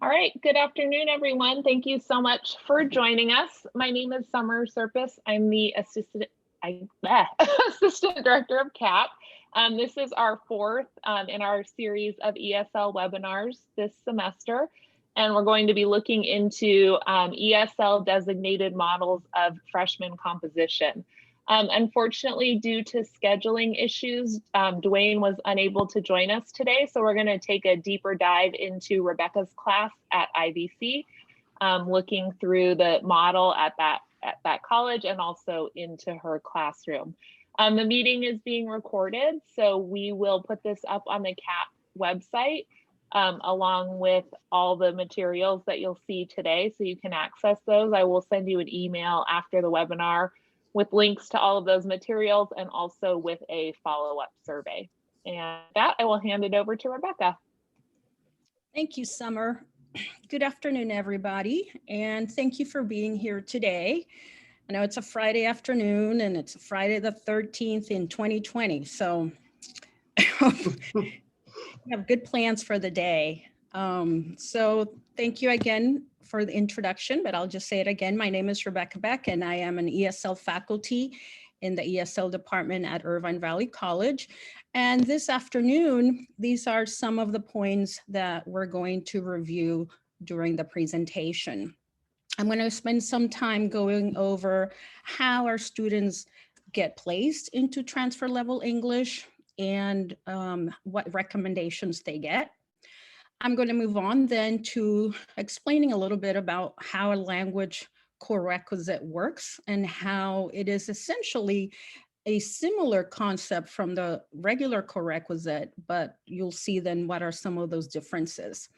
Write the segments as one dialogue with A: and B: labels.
A: All right, good afternoon, everyone. Thank you so much for joining us. My name is Summer Serpis. I'm the Assistant Director of CAP. This is our fourth in our series of ESL webinars this semester, and we're going to be looking into ESL designated models of freshman composition. Unfortunately, due to scheduling issues, Dwayne was unable to join us today, so we're going to take a deeper dive into Rebecca's class at IVC, looking through the model at that college and also into her classroom. The meeting is being recorded, so we will put this up on the CAP website along with all the materials that you'll see today, so you can access those. I will send you an email after the webinar with links to all of those materials and also with a follow-up survey. And with that, I will hand it over to Rebecca.
B: Thank you, Summer. Good afternoon, everybody, and thank you for being here today. I know it's a Friday afternoon and it's Friday the 13th in 2020, so we have good plans for the day. So thank you again for the introduction, but I'll just say it again. My name is Rebecca Beck, and I am an ESL faculty in the ESL department at Irvine Valley College. And this afternoon, these are some of the points that we're going to review during the presentation. I'm going to spend some time going over how our students get placed into transfer level English and what recommendations they get. I'm going to move on then to explaining a little bit about how a language co-requisite works and how it is essentially a similar concept from the regular co-requisite, but you'll see then what are some of those differences.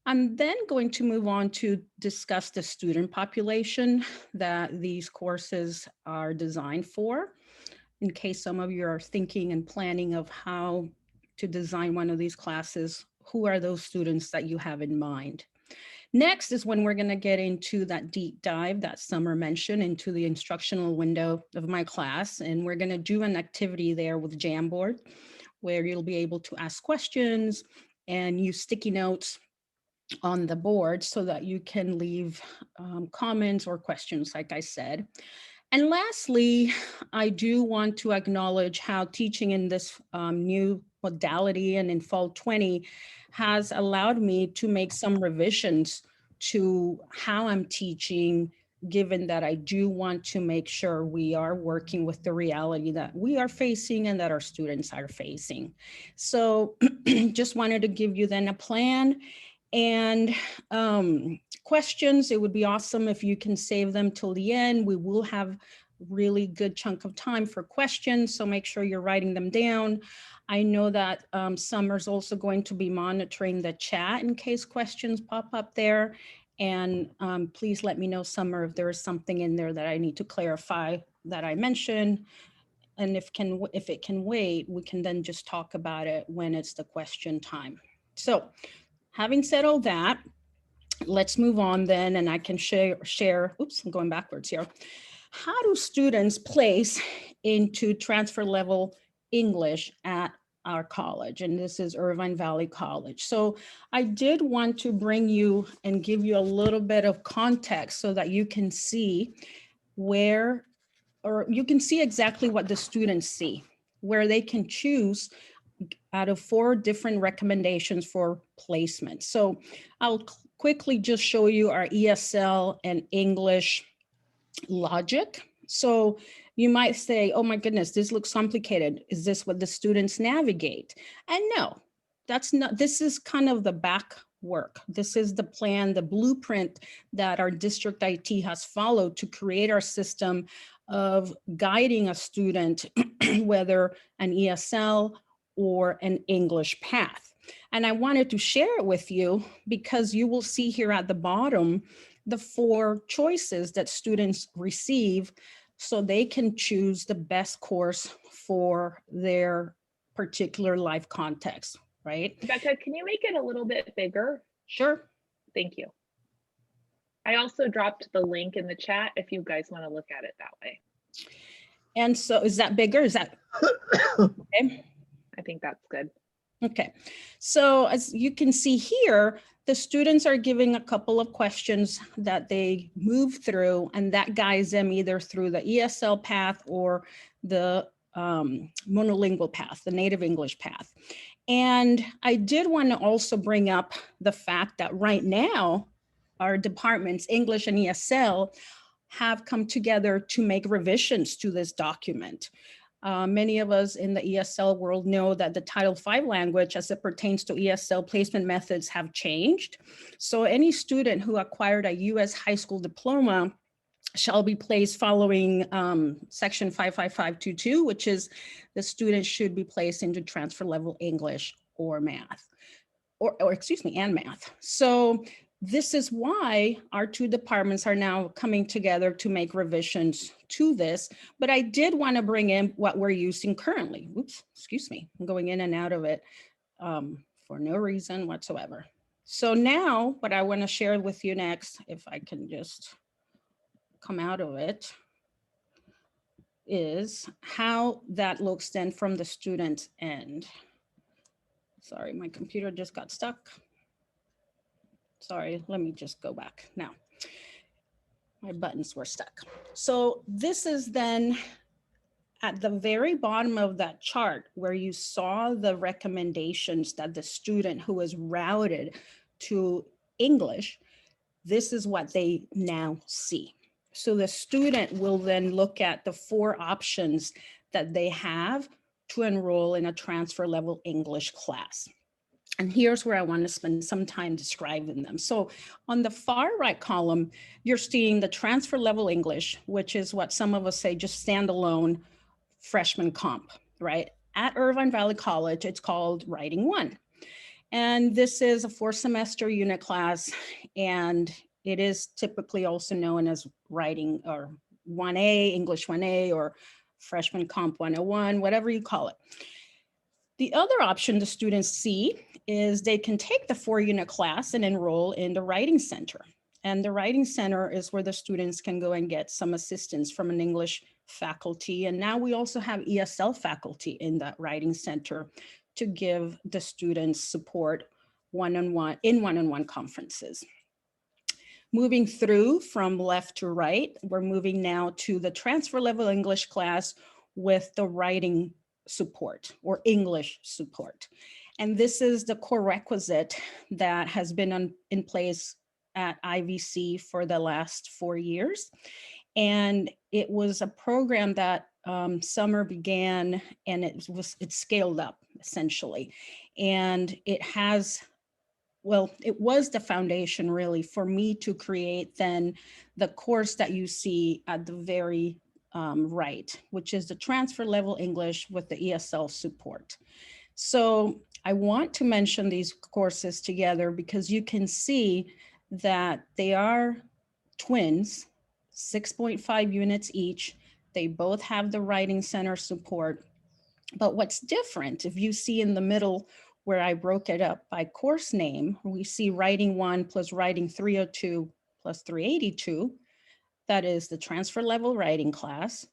B: I'm then going to move on to discuss the student population that these courses are designed for, in case some of you are thinking and planning of how to design one of these classes. Who are those students that you have in mind? Next is when we're going to get into that deep dive that Summer mentioned into the instructional window of my class. And we're going to do an activity there with Jamboard, where you'll be able to ask questions and use sticky notes on the board so that you can leave comments or questions, like I said. And lastly, I do want to acknowledge how teaching in this new modality and in fall 20 has allowed me to make some revisions to how I'm teaching, given that I do want to make sure we are working with the reality that we are facing and that our students are facing. So just wanted to give you then a plan and questions. It would be awesome if you can save them till the end. We will have really good chunk of time for questions, so make sure you're writing them down. I know that Summer's also going to be monitoring the chat in case questions pop up there. And please let me know, Summer, if there is something in there that I need to clarify that I mentioned. And if it can wait, we can then just talk about it when it's the question time. So having said all that, let's move on then, and I can share, oops, I'm going backwards here. How do students place into transfer level English at our college? And this is Irvine Valley College. So I did want to bring you and give you a little bit of context so that you can see where, or you can see exactly what the students see, where they can choose out of 4 different recommendations for placement. So I'll quickly just show you our ESL and English logic. So you might say, oh my goodness, this looks complicated. Is this what the students navigate? And no, that's not, this is kind of the back work. This is the plan, the blueprint that our district IT has followed to create our system of guiding a student, whether an ESL or an English path. And I wanted to share it with you because you will see here at the bottom the 4 choices that students receive so they can choose the best course for their particular life context, right?
A: Rebecca, can you make it a little bit bigger?
B: Sure.
A: Thank you. I also dropped the link in the chat if you guys want to look at it that way.
B: And so is that bigger? Is that okay?
A: I think that's good.
B: Okay, so as you can see here, the students are giving a couple of questions that they move through, and that guides them either through the ESL path or the monolingual path, the native English path. And I did want to also bring up the fact that right now, our departments, English and ESL, have come together to make revisions to this document. Many of us in the ESL world know that the Title V language as it pertains to ESL placement methods have changed. So any student who acquired a US high school diploma shall be placed following section 55522, which is the student should be placed into transfer level English or math, or excuse me, and math. So this is why our two departments are now coming together to make revisions to this, but I did want to bring in what we're using currently. Oops, excuse me, I'm going in and out of it for no reason whatsoever. So now what I want to share with you next, if I can just come out of it, is how that looks then from the student's end. Sorry, my computer just got stuck. Sorry, let me just go back now. My buttons were stuck. So this is then at the very bottom of that chart where you saw the recommendations that the student who is routed to English, this is what they now see. So the student will then look at the 4 options that they have to enroll in a transfer level English class. And here's where I want to spend some time describing them. So on the far right column, you're seeing the transfer level English, which is what some of us say just standalone freshman comp, right? At Irvine Valley College, it's called Writing 1. And this is a 4-semester unit class, and it is typically also known as Writing or 1A, English 1A, or Freshman Comp 101, whatever you call it. The other option the students see is they can take the 4-unit class and enroll in the Writing Center. And the Writing Center is where the students can go and get some assistance from an English faculty. And now we also have ESL faculty in that Writing Center to give the students support one-on-one conferences. Moving through from left to right, we're moving now to the transfer level English class with the writing support or English support. And this is the core requisite that has been in place at IVC for the last 4 years. And it was a program that Summer began, and it scaled up essentially. And it has, well, it was the foundation really for me to create then the course that you see at the very right, which is the transfer level English with the ESL support. So I want to mention these courses together because you can see that they are twins, 6.5 units each. They both have the Writing Center support. But what's different, if you see in the middle where I broke it up by course name, we see Writing 1 plus Writing 302 plus 382. That is the transfer level writing class,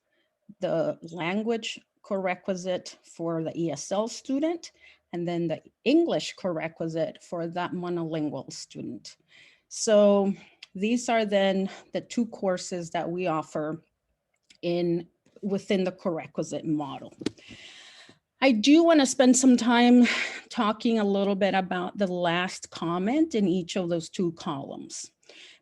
B: the language co-requisite for the ESL student, and then the English co-requisite for that monolingual student. So these are then the 2 courses that we offer within the co-requisite model. I do want to spend some time talking a little bit about the last comment in each of those 2 columns,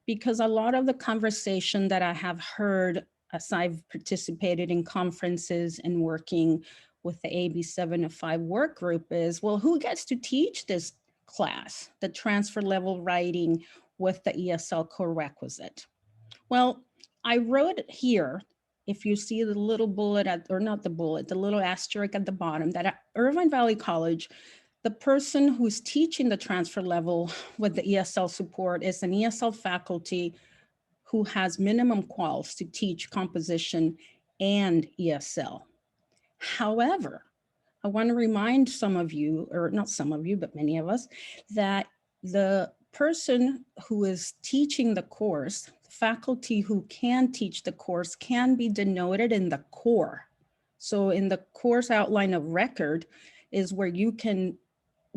B: because a lot of the conversation that I have heard as I've participated in conferences and working with the AB 705 work group is, well, who gets to teach this class, the transfer level writing with the ESL co-requisite? Well, I wrote here, if you see the little bullet, or not the bullet, the little asterisk at the bottom, that at Irvine Valley College, the person who's teaching the transfer level with the ESL support is an ESL faculty who has minimum quals to teach composition and ESL. However, I want to remind some of you, or not some of you, but many of us, that the person who is teaching the course, the faculty who can teach the course, can be denoted in the core. So in the course outline of record is where you can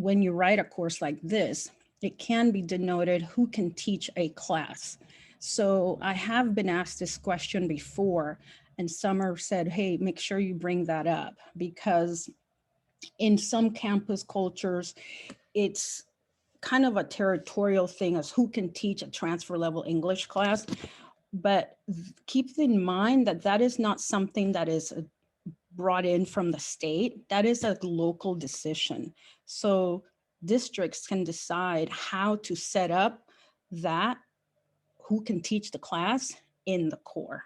B: when you write a course like this, it can be denoted who can teach a class. So I have been asked this question before, and Summer said, hey, make sure you bring that up, because in some campus cultures, it's kind of a territorial thing as who can teach a transfer level English class. But keep in mind that that is not something that is brought in from the state. That is a local decision. So districts can decide how to set up that, who can teach the class in the core.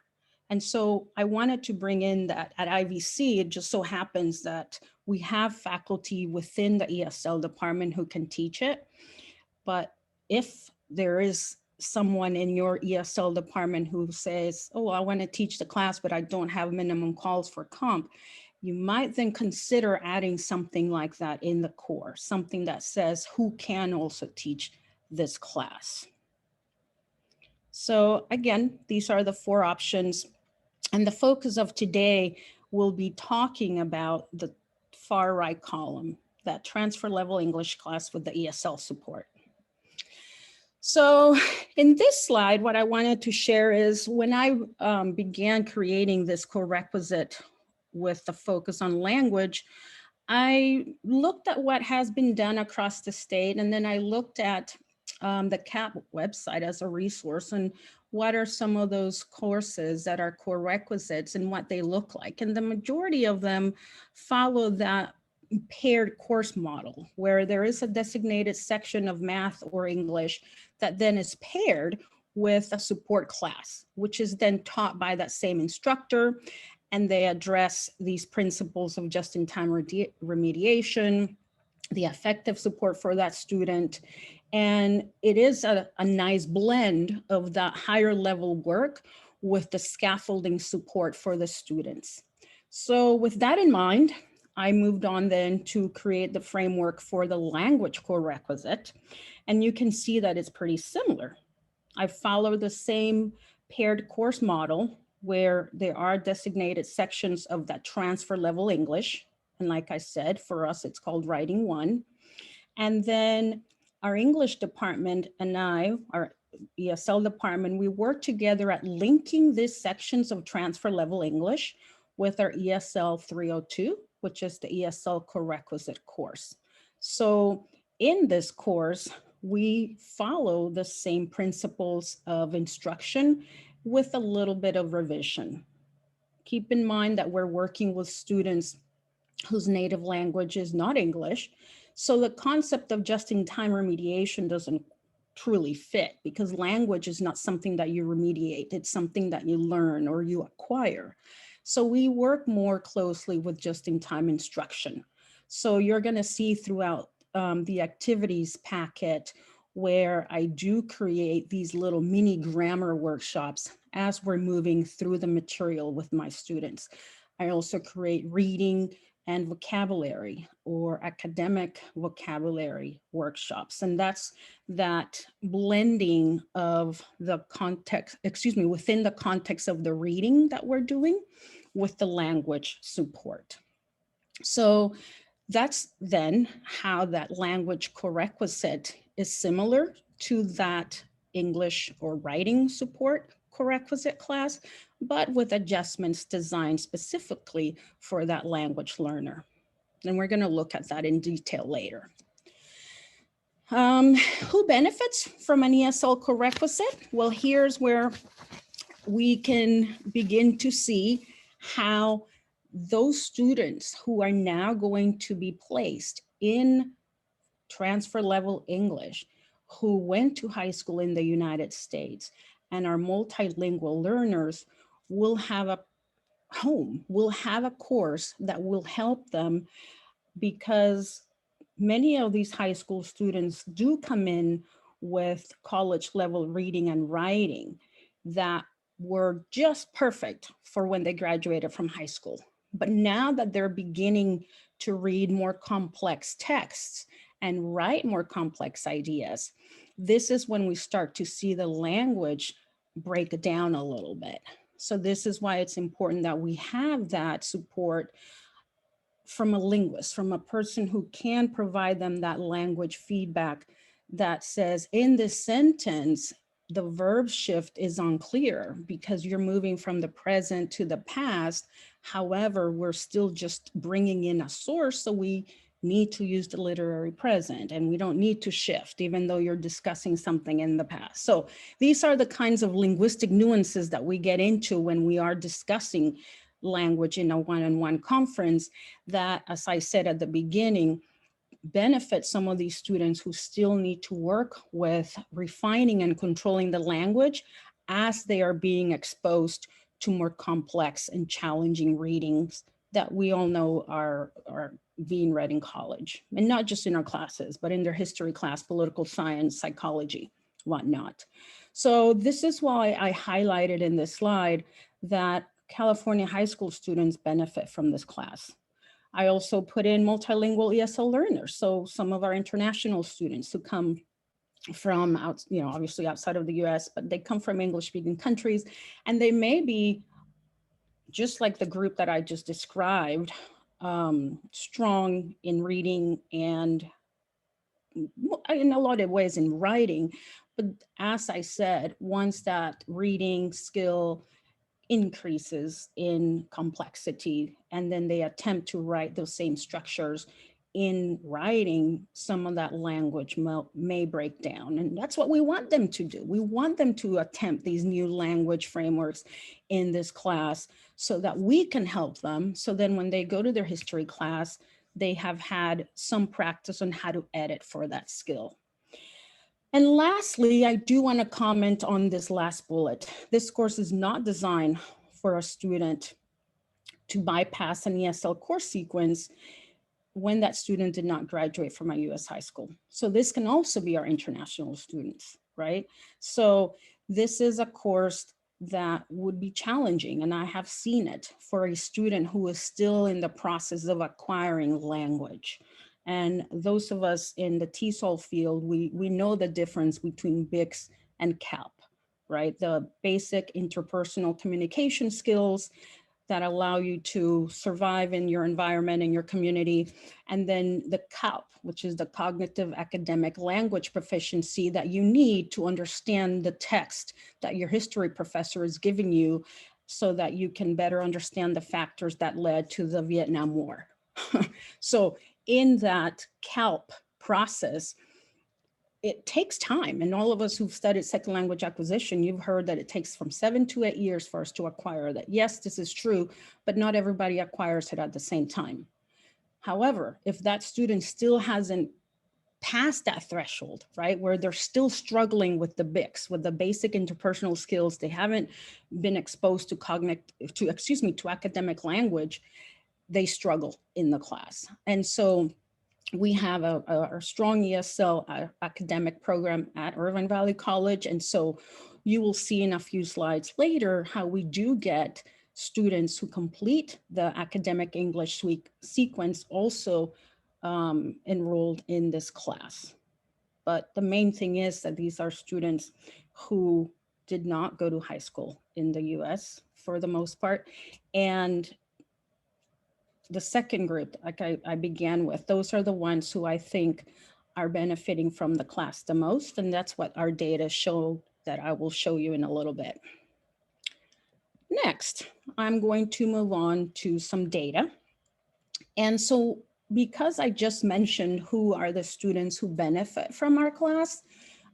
B: And so I wanted to bring in that at IVC, it just so happens that we have faculty within the ESL department who can teach it. But if there is someone in your ESL department who says, oh, I want to teach the class, but I don't have minimum calls for comp, you might then consider adding something like that in the core, something that says who can also teach this class. So again, these are the 4 options. And the focus of today will be talking about the far right column, that transfer level English class with the ESL support. So in this slide, what I wanted to share is when I began creating this co-requisite with the focus on language, I looked at what has been done across the state, and then I looked at the CAP website as a resource and what are some of those courses that are core requisites and what they look like. And the majority of them follow that paired course model where there is a designated section of math or English that then is paired with a support class, which is then taught by that same instructor. And they address these principles of just-in-time remediation, the effective support for that student. And it is a nice blend of that higher level work with the scaffolding support for the students. So with that in mind, I moved on then to create the framework for the language core requisite. And you can see that it's pretty similar. I follow the same paired course model where there are designated sections of that transfer level English. And like I said, for us, it's called Writing 1. And then our English department and I, our ESL department, we work together at linking these sections of transfer level English with our ESL 302, which is the ESL Co-Requisite course. So in this course, we follow the same principles of instruction with a little bit of revision. Keep in mind that we're working with students whose native language is not English. So the concept of just-in-time remediation doesn't truly fit because language is not something that you remediate. It's something that you learn or you acquire. So we work more closely with just-in-time instruction. So you're going to see throughout the activities packet where I do create these little mini grammar workshops as we're moving through the material with my students. I also create reading and vocabulary or academic vocabulary workshops. And that's that blending of the context, within the context of the reading that we're doing with the language support. So that's then how that language co-requisite is similar to that English or writing support co-requisite class, but with adjustments designed specifically for that language learner. And we're going to look at that in detail later. Who benefits from an ESL co-requisite? Well, here's where we can begin to see how those students who are now going to be placed in transfer level English, who went to high school in the United States and are multilingual learners will have a home, will have a course that will help them because many of these high school students do come in with college level reading and writing that were just perfect for when they graduated from high school. But now that they're beginning to read more complex texts and write more complex ideas, this is when we start to see the language break down a little bit. So this is why it's important that we have that support from a linguist, from a person who can provide them that language feedback that says, in this sentence, the verb shift is unclear because you're moving from the present to the past. However, we're still just bringing in a source, so we need to use the literary present, and we don't need to shift even though you're discussing something in the past. So these are the kinds of linguistic nuances that we get into when we are discussing language in a one-on-one conference that, as I said at the beginning, benefit some of these students who still need to work with refining and controlling the language as they are being exposed to more complex and challenging readings that we all know are being read in college, and not just in our classes, but in their history class, political science, psychology, whatnot. So this is why I highlighted in this slide that California high school students benefit from this class. I also put in multilingual ESL learners. So some of our international students who come from obviously outside of the US, but they come from English speaking countries, and they may be just like the group that I just described, strong in reading and in a lot of ways in writing. But as I said, once that reading skill increases in complexity, and then they attempt to write those same structures in writing, some of that language may break down. And that's what we want them to do. We want them to attempt these new language frameworks in this class so that we can help them. So then when they go to their history class, they have had some practice on how to edit for that skill. And lastly, I do want to comment on this last bullet. This course is not designed for a student to bypass an ESL course sequence when that student did not graduate from a US high school. So this can also be our international students, right? So this is a course that would be challenging, and I have seen it for a student who is still in the process of acquiring language. And those of us in the TESOL field, we know the difference between BICS and CALP, right? The basic interpersonal communication skills that allow you to survive in your environment and your community. And then the CALP, which is the cognitive academic language proficiency that you need to understand the text that your history professor is giving you so that you can better understand the factors that led to the Vietnam War. So in that CALP process, it takes time. And all of us who've studied second language acquisition, you've heard that it takes from 7 to 8 years for us to acquire that. Yes, this is true, but not everybody acquires it at the same time. However, if that student still hasn't passed that threshold, right, where they're still struggling with the BICS, with the basic interpersonal skills, they haven't been exposed to academic language, they struggle in the class. And so we have a strong ESL academic program at Irvine Valley College. And so you will see in a few slides later how we do get students who complete the academic English sequence also enrolled in this class. But the main thing is that these are students who did not go to high school in the US for the most part. And the second group, like I began with, those are the ones who I think are benefiting from the class the most. And that's what our data show that I will show you in a little bit. Next, I'm going to move on to some data. And so because I just mentioned who are the students who benefit from our class,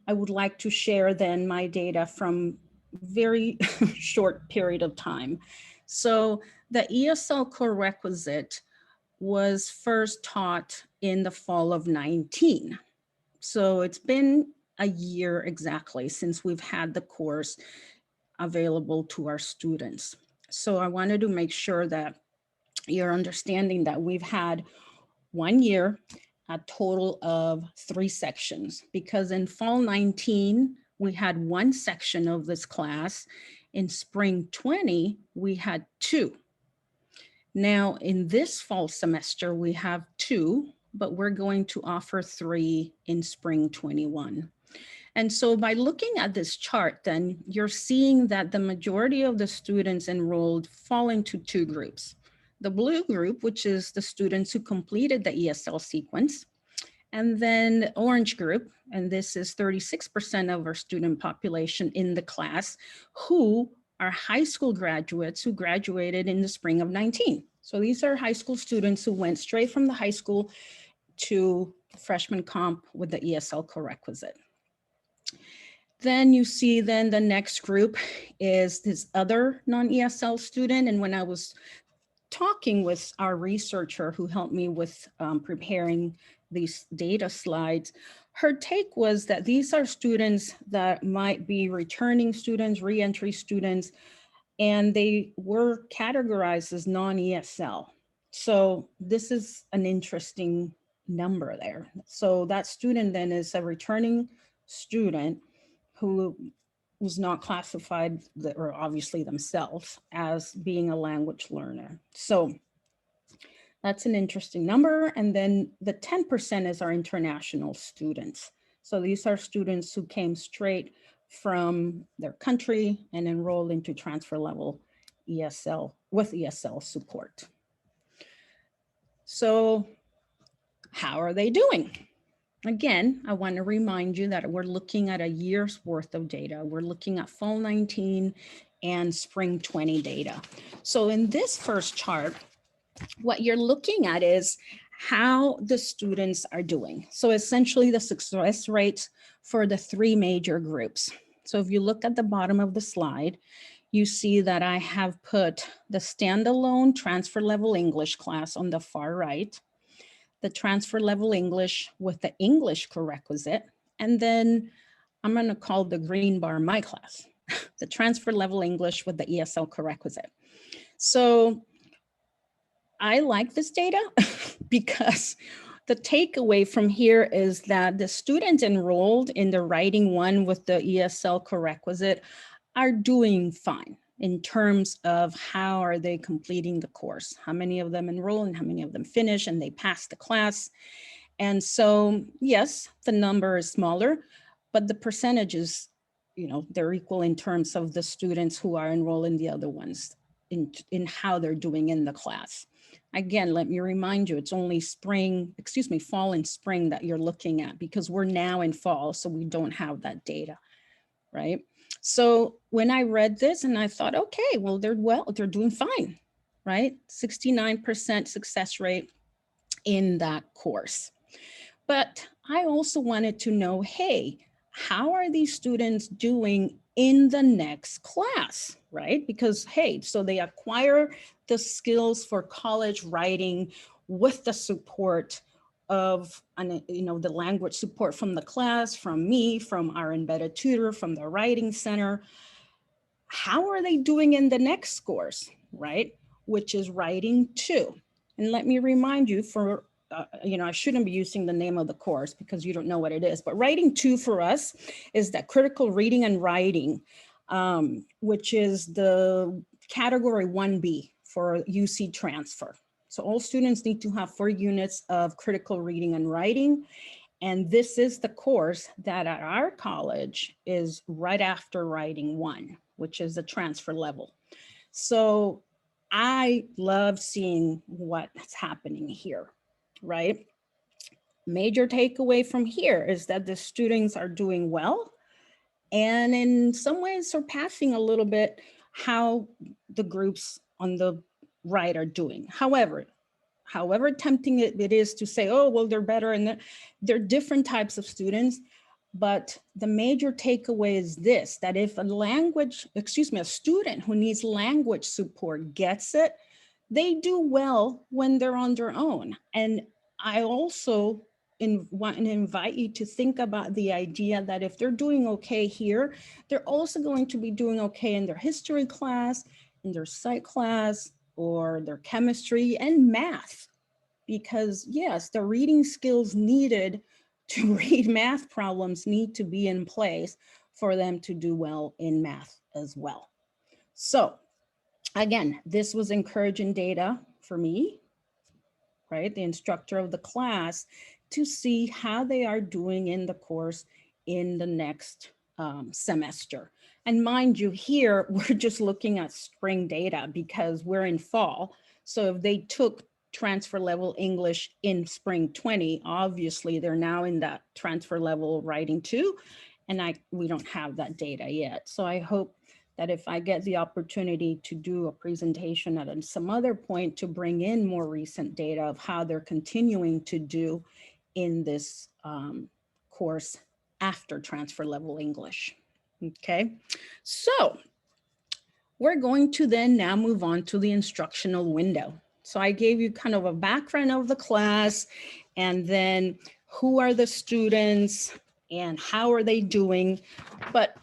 B: I would like to share then my data from very short period of time. So the ESL Co-Requisite was first taught in the fall of 19. So it's been a year exactly since we've had the course available to our students. So I wanted to make sure that you're understanding that we've had 1 year, a total of 3 sections, because in fall 19, we had 1 section of this class. In spring 20, we had 2. Now in this fall semester, we have 2, but we're going to offer 3 in spring 21. And so by looking at this chart, then you're seeing that the majority of the students enrolled fall into 2 groups. the blue group, which is the students who completed the ESL sequence, and then the orange group, and this is 36% of our student population in the class, who are high school graduates who graduated in the spring of 19. So these are high school students who went straight from the high school to freshman comp with the ESL Co-Requisite. Then you see then the next group is this other non-ESL student. And when I was talking with our researcher who helped me with preparing these data slides, her take was that these are students that might be returning students, re-entry students, and they were categorized as non-ESL. So this is an interesting number there. So that student then is a returning student who was not classified, or obviously themselves, as being a language learner. So that's an interesting number. And then the 10% is our international students. So these are students who came straight from their country and enrolled into transfer level ESL with ESL support. So how are they doing? Again, I want to remind you that we're looking at a year's worth of data. We're looking at fall 19 and spring 20 data. So in this first chart, what you're looking at is how the students are doing. So essentially the success rates for the three major groups. So if you look at the bottom of the slide, you see that I have put the standalone transfer level English class on the far right, the transfer level English with the English co-requisite, and then I'm going to call the green bar my class, the transfer level English with the ESL co-requisite. So I like this data because the takeaway from here is that the students enrolled in the writing one with the ESL co-requisite are doing fine in terms of how are they completing the course, how many of them enroll and how many of them finish and they pass the class. And so, yes, the number is smaller, but the percentages, they're equal in terms of the students who are enrolling the other ones in how they're doing in the class. Again, let me remind you, it's only fall and spring that you're looking at because we're now in fall, so we don't have that data, right? So when I read this and I thought, okay, well, they're doing fine, right? 69% success rate in that course. But I also wanted to know, hey, how are these students doing in the next class, right? Because, hey, so they acquire the skills for college writing with the support of, the language support from the class, from me, from our embedded tutor, from the writing center. How are they doing in the next course, right? Which is writing 2. And let me remind you I shouldn't be using the name of the course because you don't know what it is, but writing 2 for us is that critical reading and writing, which is the category 1B for UC transfer. So all students need to have 4 units of critical reading and writing. And this is the course that at our college is right after writing 1, which is the transfer level. So I love seeing what's happening here, right? Major takeaway from here is that the students are doing well and in some ways surpassing a little bit how the groups on the right are doing. However tempting it is to say, oh, well, they're better, and they're different types of students. But the major takeaway is this, that if a student who needs language support gets it, they do well when they're on their own. And I also want to invite you to think about the idea that if they're doing okay here, they're also going to be doing okay in their history class, in their psych class, or their chemistry and math. Because yes, the reading skills needed to read math problems need to be in place for them to do well in math as well. So again, this was encouraging data for me, right? The instructor of the class, to see how they are doing in the course in the next semester. And mind you, here, we're just looking at spring data because we're in fall. So if they took transfer level English in spring 20, obviously they're now in that transfer level writing 2, and we don't have that data yet. So I hope that if I get the opportunity to do a presentation at some other point to bring in more recent data of how they're continuing to do in this course after transfer level English. Okay, so we're going to then now move on to the instructional window. So I gave you kind of a background of the class, and then who are the students and how are they doing. But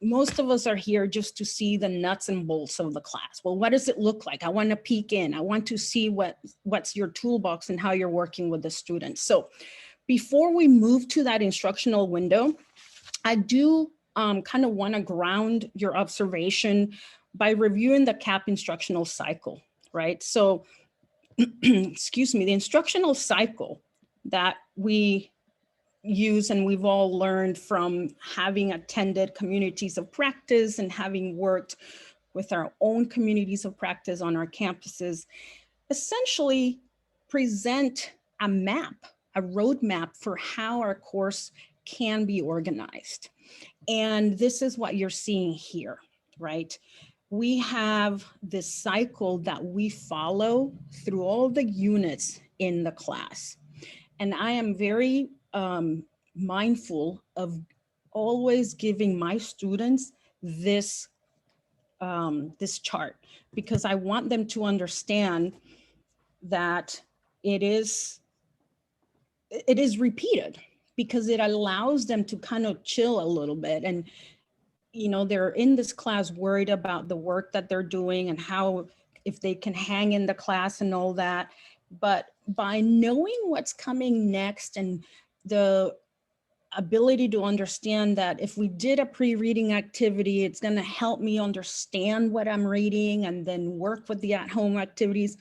B: most of us are here just to see the nuts and bolts of the class. Well, what does it look like? I want to peek in. I want to see what's your toolbox and how you're working with the students. So before we move to that instructional window, I do kind of want to ground your observation by reviewing the CAP instructional cycle, right? So, excuse me, the instructional cycle that we use and we've all learned from having attended communities of practice and having worked with our own communities of practice on our campuses, essentially present a map, a roadmap for how our course can be organized. And this is what you're seeing here, right? We have this cycle that we follow through all the units in the class. And I am very mindful of always giving my students this, this chart, because I want them to understand that it is repeated, because it allows them to kind of chill a little bit. And, you know, they're in this class worried about the work that they're doing and how, if they can hang in the class and all that. But by knowing what's coming next and the ability to understand that if we did a pre-reading activity, it's going to help me understand what I'm reading and then work with the at-home activities.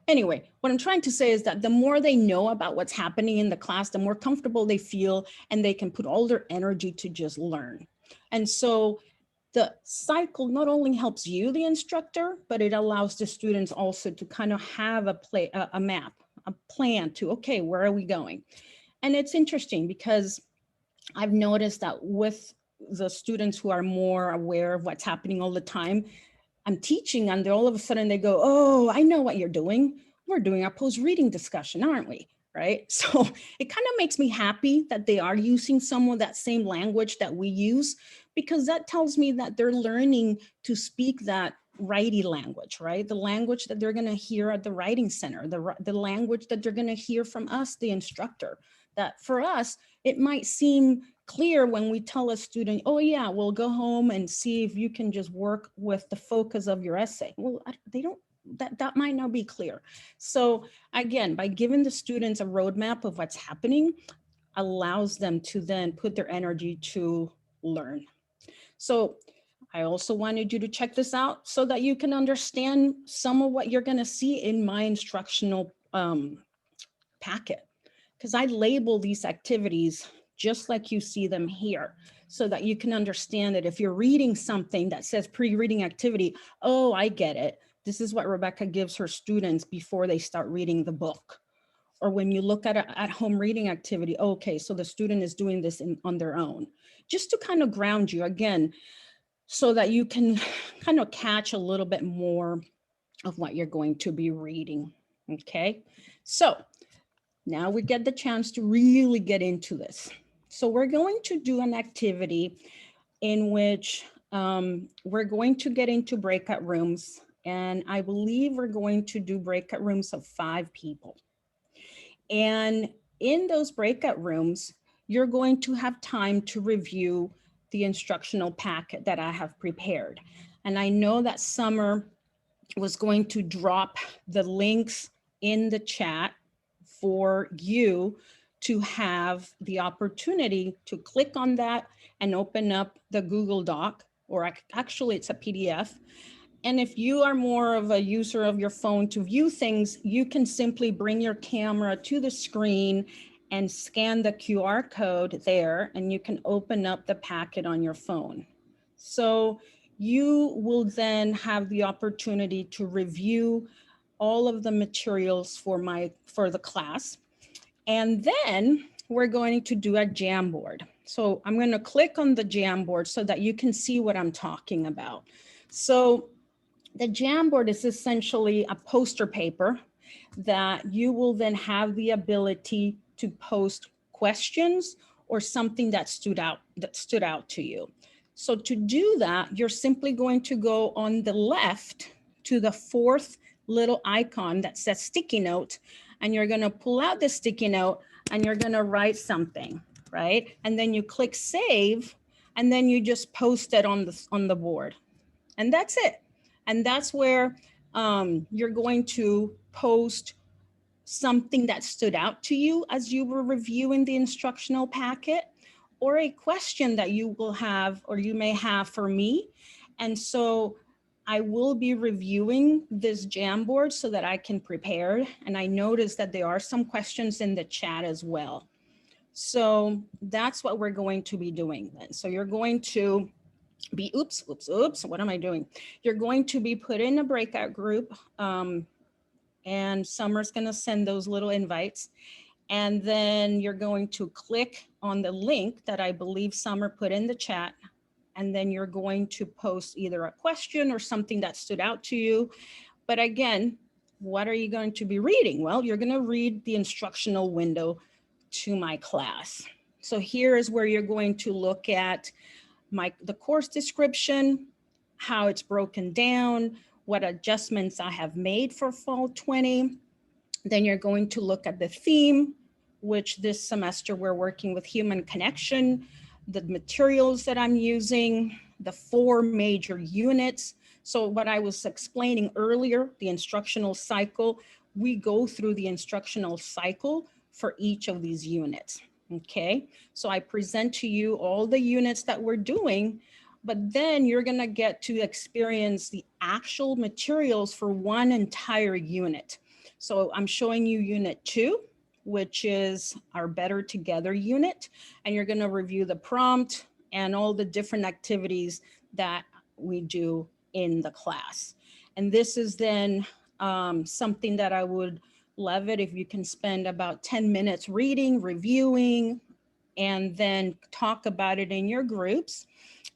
B: Anyway, what I'm trying to say is that the more they know about what's happening in the class, the more comfortable they feel, and they can put all their energy to just learn. And so the cycle not only helps you, the instructor, but it allows the students also to kind of have a map, a plan to, okay, where are we going? And it's interesting because I've noticed that with the students who are more aware of what's happening all the time, I'm teaching and all of a sudden they go, oh, I know what you're doing. We're doing our post-reading discussion, aren't we? Right? So it kind of makes me happy that they are using some of that same language that we use, because that tells me that they're learning to speak that righty language, right? The language that they're going to hear at the writing center, the language that they're going to hear from us, the instructor. That for us, it might seem clear when we tell a student, oh yeah, we'll go home and see if you can just work with the focus of your essay. Well, they don't, that might not be clear. So again, by giving the students a roadmap of what's happening, allows them to then put their energy to learn. So I also wanted you to check this out so that you can understand some of what you're going to see in my instructional packet, because I label these activities just like you see them here, so that you can understand that if you're reading something that says pre-reading activity, oh, I get it. This is what Rebecca gives her students before they start reading the book. Or when you look at an at-home reading activity, okay, so the student is doing this on their own. Just to kind of ground you again, so that you can kind of catch a little bit more of what you're going to be reading, okay? So now we get the chance to really get into this. So we're going to do an activity in which we're going to get into breakout rooms. And I believe we're going to do breakout rooms of 5 people. And in those breakout rooms, you're going to have time to review the instructional packet that I have prepared. And I know that Summer was going to drop the links in the chat for you to have the opportunity to click on that and open up the Google Doc, or actually it's a PDF. And if you are more of a user of your phone to view things, you can simply bring your camera to the screen and scan the QR code there, and you can open up the packet on your phone. So you will then have the opportunity to review all of the materials for the class. And then we're going to do a Jamboard. So I'm going to click on the Jamboard so that you can see what I'm talking about. So the Jamboard is essentially a poster paper that you will then have the ability to post questions or something that stood out to you. So to do that, you're simply going to go on the left to the fourth little icon that says sticky note, and you're going to pull out the sticky note and you're going to write something, right? And then you click save, and then you just post it on the board, and that's it. And that's where you're going to post something that stood out to you as you were reviewing the instructional packet, or a question that you will have or you may have for me. And so I will be reviewing this Jamboard so that I can prepare. And I noticed that there are some questions in the chat as well. So that's what we're going to be doing then. So you're going to be, oops, what am I doing? You're going to be put in a breakout group, and Summer's going to send those little invites. And then you're going to click on the link that I believe Summer put in the chat. And then you're going to post either a question or something that stood out to you. But again, what are you going to be reading? Well, you're going to read the instructional window to my class. So here is where you're going to look at the course description, how it's broken down, what adjustments I have made for fall 20. Then you're going to look at the theme, which this semester we're working with human connection, the materials that I'm using, the 4 major units. So what I was explaining earlier, the instructional cycle, we go through the instructional cycle for each of these units. Okay, so I present to you all the units that we're doing, but then you're going to get to experience the actual materials for one entire unit. So I'm showing you unit 2, which is our Better Together unit, and you're going to review the prompt and all the different activities that we do in the class. And this is then something that I would love it if you can spend about 10 minutes reading, reviewing, and then talk about it in your groups.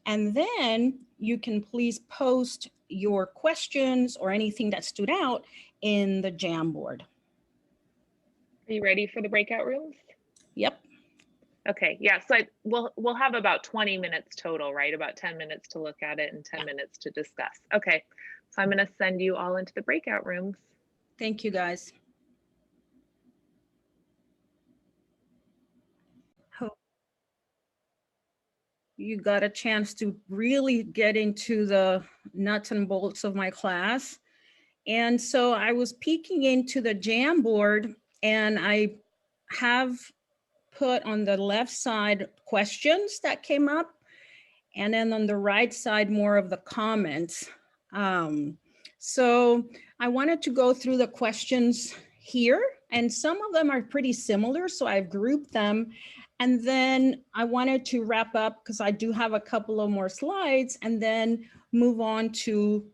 B: And then you can please post your questions or anything that stood out in the Jamboard.
A: Are you ready for the breakout rooms?
B: Yep.
A: Okay, yeah, so we'll have about 20 minutes total, right? About 10 minutes to look at it and 10 minutes to discuss. Okay, so I'm gonna send you all into the breakout rooms.
B: Thank you, guys. Hope you got a chance to really get into the nuts and bolts of my class. And so I was peeking into the Jamboard, and I have put on the left side questions that came up, and then on the right side, more of the comments. So I wanted to go through the questions here, and some of them are pretty similar, so I've grouped them. And then I wanted to wrap up because I do have a couple of more slides, and then move on to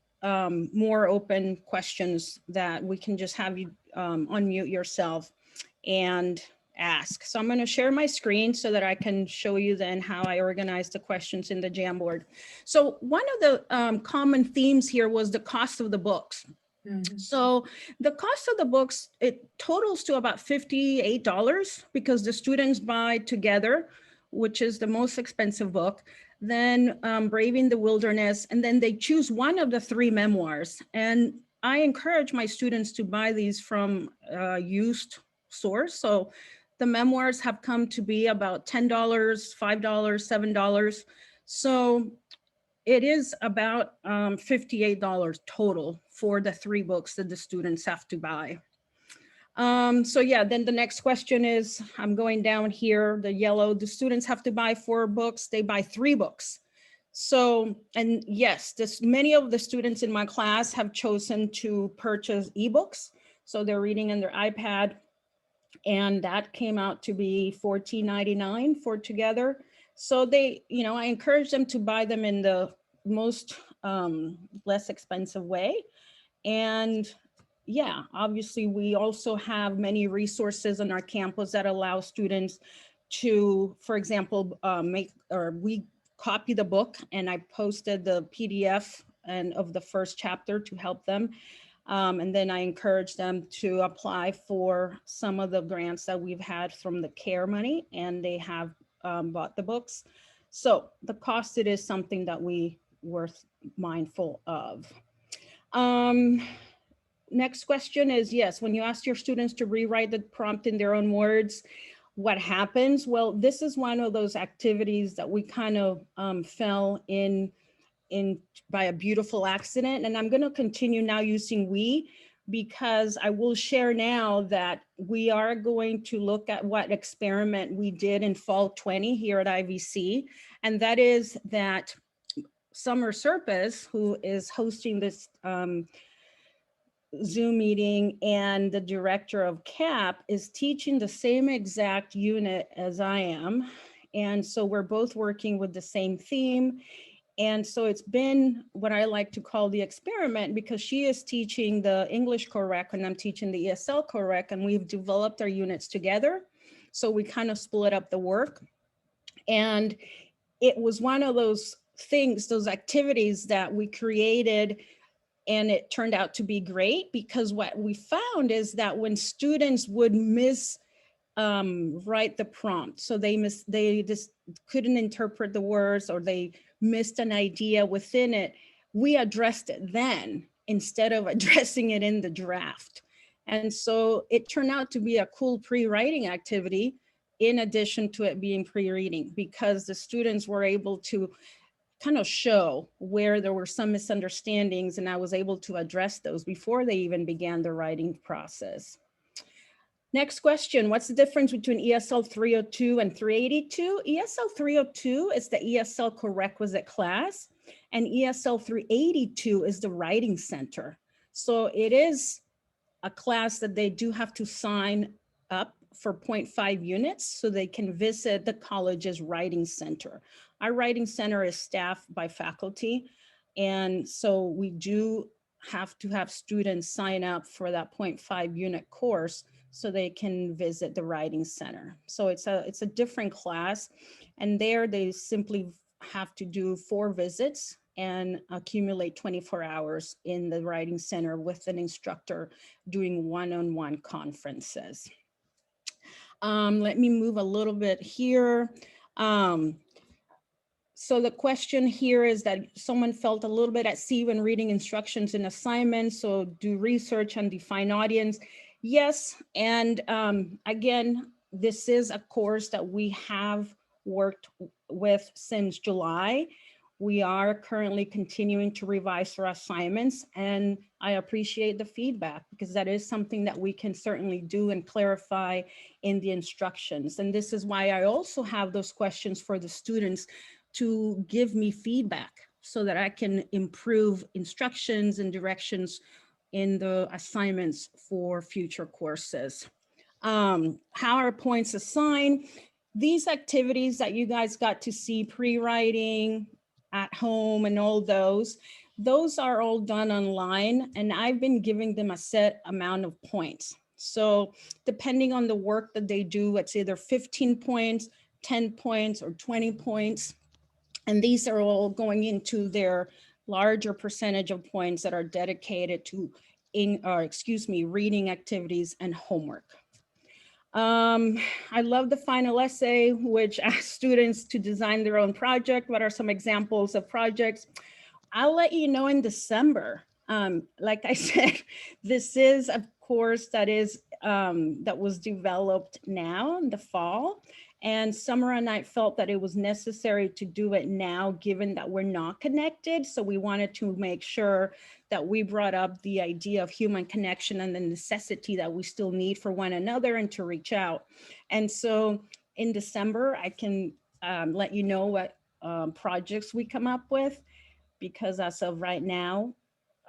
B: more open questions that we can just have you unmute yourself and ask. So I'm going to share my screen so that I can show you then how I organize the questions in the Jamboard. So one of the common themes here was the cost of the books. Mm-hmm. So the cost of the books, it totals to about $58 because the students buy Together, which is the most expensive book, then Braving the Wilderness, and then they choose one of the 3 memoirs. And I encourage my students to buy these from a used source. So the memoirs have come to be about $10, $5, $7. So it is about $58 total for the 3 books that the students have to buy. So yeah, then the next question is, I'm going down here, the yellow, the students have to buy 4 books, they buy 3 books. So, and yes, many of the students in my class have chosen to purchase ebooks. So they're reading on their iPad, and that came out to be $14.99 for Together. So they, I encourage them to buy them in the most less expensive way. And yeah, obviously we also have many resources on our campus that allow students to, for example, we copy the book, and I posted the PDF and of the first chapter to help them. And then I encourage them to apply for some of the grants that we've had from the CARE money, and they have bought the books. So the cost, it is something that we worth mindful of. Next question is, yes, when you ask your students to rewrite the prompt in their own words, what happens? Well, this is one of those activities that we kind of fell in by a beautiful accident. And I'm going to continue now using we, because I will share now that we are going to look at what experiment we did in fall 20 here at IVC. And that is that Summer Serpis, who is hosting this Zoom meeting, and the director of CAP is teaching the same exact unit as I am. And so we're both working with the same theme. And so it's been what I like to call the experiment, because she is teaching the English Co-Req and I'm teaching the ESL Co-Req, and we've developed our units together. So we kind of split up the work. And it was one of those things, those activities that we created, and it turned out to be great, because what we found is that when students would write the prompt, so they just couldn't interpret the words, or they missed an idea within it, we addressed it then instead of addressing it in the draft. And so it turned out to be a cool pre-writing activity, in addition to it being pre-reading, because the students were able to kind of show where there were some misunderstandings, and I was able to address those before they even began the writing process. Next question, what's the difference between ESL 302 and 382? ESL 302 is the ESL Co-Requisite class, and ESL 382 is the writing center. So it is a class that they do have to sign up for 0.5 units so they can visit the college's writing center. Our writing center is staffed by faculty, and so we do have to have students sign up for that 0.5 unit course so they can visit the writing center. So it's a different class, and there they simply have to do 4 visits and accumulate 24 hours in the writing center with an instructor doing one-on-one conferences. Let me move a little bit here. So the question here is that someone felt a little bit at sea when reading instructions and assignments, so do research and define audience. Yes, and again, this is a course that we have worked with since July. We are currently continuing to revise our assignments, and I appreciate the feedback, because that is something that we can certainly do and clarify in the instructions. And this is why I also have those questions for the students to give me feedback so that I can improve instructions and directions in the assignments for future courses. How are points assigned? These activities that you guys got to see, pre-writing, at home, and all those are all done online, and I've been giving them a set amount of points. So depending on the work that they do, it's either 15 points, 10 points, or 20 points. And these are all going into their larger percentage of points that are dedicated to reading activities and homework. I love the final essay, which asks students to design their own project. What are some examples of projects? I'll let you know in December. Like I said, this is a course that was developed now in the fall. And Summer and I felt that it was necessary to do it now, given that we're not connected. So we wanted to make sure that we brought up the idea of human connection and the necessity that we still need for one another and to reach out. And so in December, I can let you know what projects we come up with, because as of right now,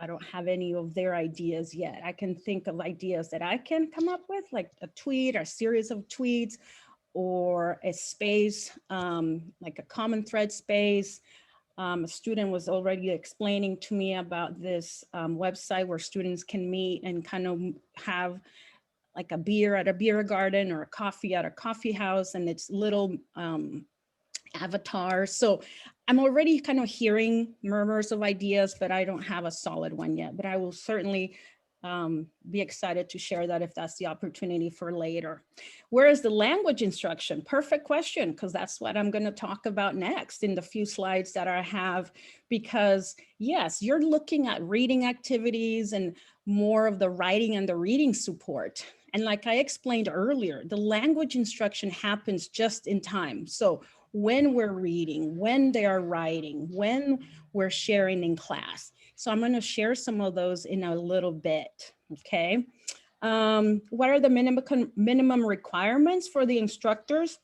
B: I don't have any of their ideas yet. I can think of ideas that I can come up with, like a tweet or a series of tweets, or a space, like a common thread space, A student was already explaining to me about this website where students can meet and kind of have like a beer at a beer garden or a coffee at a coffee house, and it's little avatars. So I'm already kind of hearing murmurs of ideas, but I don't have a solid one yet, but I will certainly be excited to share that if that's the opportunity for later. Where is the language instruction? Perfect question, because that's what I'm going to talk about next in the few slides that I have, because yes, you're looking at reading activities and more of the writing and the reading support. And like I explained earlier, the language instruction happens just in time. So when we're reading, when they are writing, when we're sharing in class. So I'm going to share some of those in a little bit, okay? What are the minimum requirements for the instructors?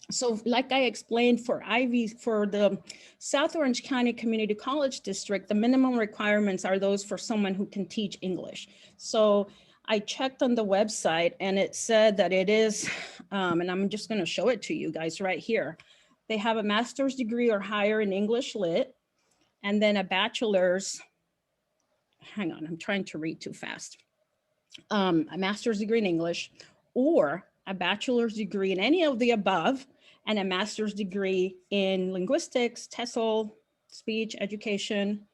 B: So like I explained for the South Orange County Community College District, the minimum requirements are those for someone who can teach English. So I checked on the website and it said that it is, and I'm just going to show it to you guys right here. They have a master's degree or higher in English Lit, and then a bachelor's, hang on, I'm trying to read too fast. A master's degree in English, or a bachelor's degree in any of the above, and a master's degree in linguistics, TESOL, speech, education,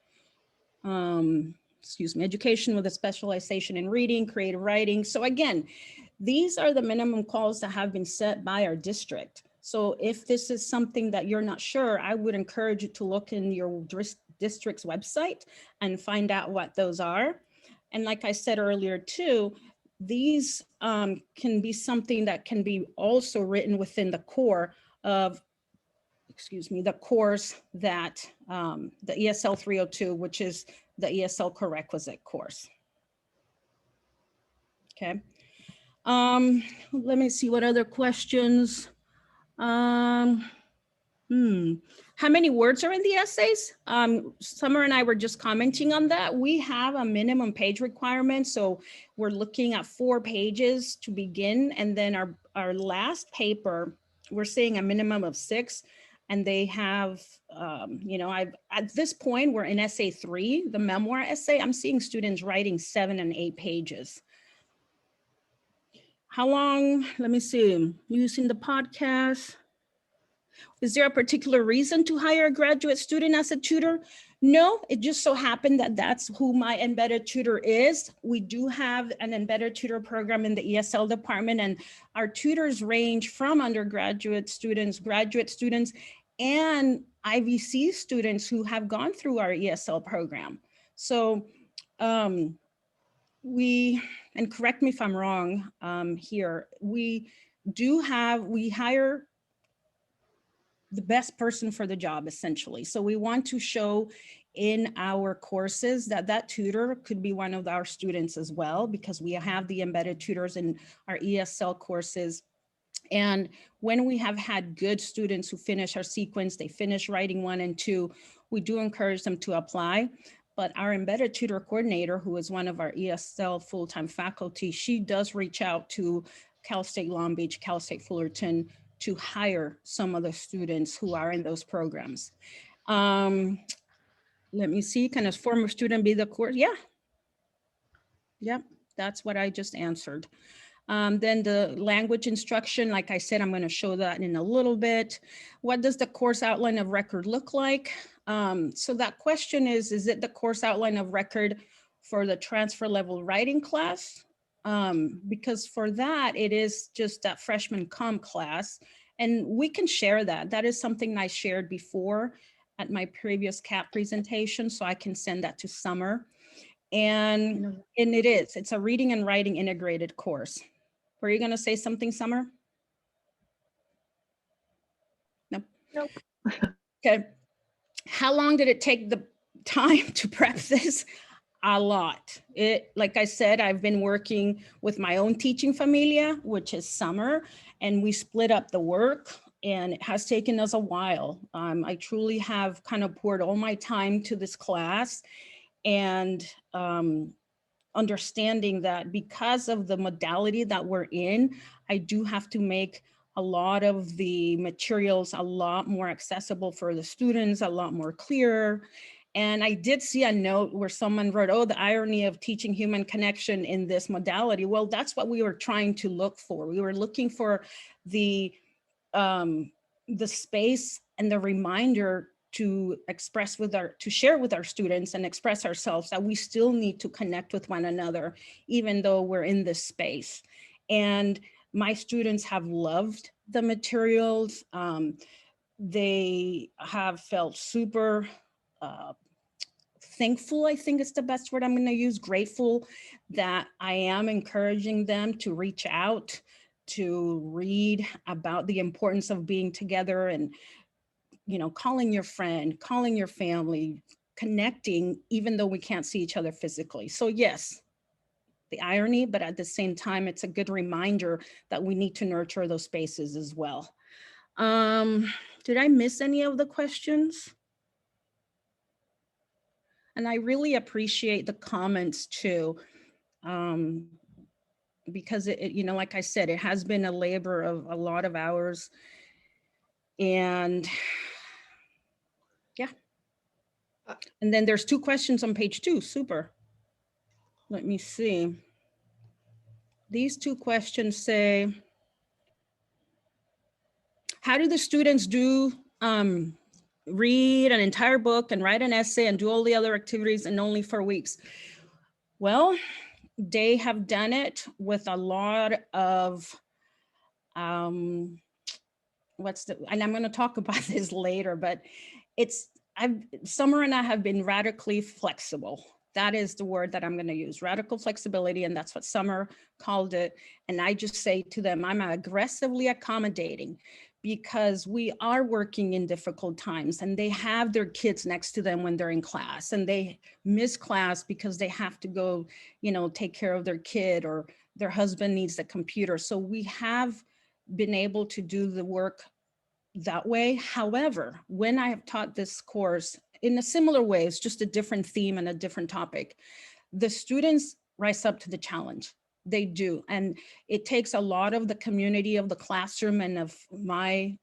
B: education with a specialization in reading, creative writing. So again, these are the minimum calls that have been set by our district. So if this is something that you're not sure, I would encourage you to look in your district's website and find out what those are. And like I said earlier too, these can be something that can be also written within the core of, the course that the ESL 302, which is the ESL Co-Requisite course. Okay. Let me see what other questions. How many words are in the essays? Summer and I were just commenting on that. We have a minimum page requirement. So we're looking at 4 pages to begin. And then our last paper, we're seeing a minimum of 6. And they have, at this point, we're in essay 3, the memoir essay. I'm seeing students writing 7 and 8 pages. How long? Let me see. Using the podcast. Is there a particular reason to hire a graduate student as a tutor? No, it just so happened that that's who my embedded tutor is. We do have an embedded tutor program in the ESL department, and our tutors range from undergraduate students, graduate students, and IVC students who have gone through our ESL program. So and correct me if I'm wrong here, we hire the best person for the job, essentially. So we want to show in our courses that tutor could be one of our students as well, because we have the embedded tutors in our ESL courses. And when we have had good students who finish our sequence, they finish writing 1 and 2, we do encourage them to apply. But our embedded tutor coordinator, who is one of our ESL full-time faculty, she does reach out to Cal State Long Beach, Cal State Fullerton, to hire some of the students who are in those programs. Let me see, can a former student be the course? Yeah. Yep, that's what I just answered. Then the language instruction, like I said, I'm going to show that in a little bit. What does the course outline of record look like? So that question is it the course outline of record for the transfer level writing class? Because for that, it is just that freshman comm class, and we can share that. That is something I shared before at my previous CAP presentation, so I can send that to Summer. And it's a reading and writing integrated course. Were you going to say something, Summer? No.
A: Nope.
B: Okay. How long did it take the time to prep this? A lot. Like I said, I've been working with my own teaching familia, which is Summer, and we split up the work, and it has taken us a while. I truly have kind of poured all my time to this class, and understanding that because of the modality that we're in, I do have to make a lot of the materials a lot more accessible for the students, a lot more clear. And I did see a note where someone wrote, oh, the irony of teaching human connection in this modality. Well, that's what we were trying to look for. We were looking for the space and the reminder to express with to share with our students and express ourselves that we still need to connect with one another, even though we're in this space. And my students have loved the materials. They have felt super thankful, I think it's the best word I'm going to use, grateful that I am encouraging them to reach out, to read about the importance of being together and, calling your friend, calling your family, connecting, even though we can't see each other physically. So yes, the irony, but at the same time, it's a good reminder that we need to nurture those spaces as well. Did I miss any of the questions? And I really appreciate the comments too, because it, like I said, it has been a labor of a lot of hours. And yeah. And then there's 2 questions on page 2, super. Let me see. These 2 questions say, how do the students do read an entire book and write an essay and do all the other activities in only 4 weeks? Well, they have done it with a lot of, and I'm going to talk about this later, but Summer and I have been radically flexible. That is the word that I'm going to use, radical flexibility. And that's what Summer called it. And I just say to them, I'm aggressively accommodating because we are working in difficult times and they have their kids next to them when they're in class and they miss class because they have to go, take care of their kid or their husband needs the computer. So we have been able to do the work that way. However, when I have taught this course in a similar way, it's just a different theme and a different topic, the students rise up to the challenge. They do. And it takes a lot of the community of the classroom and of my,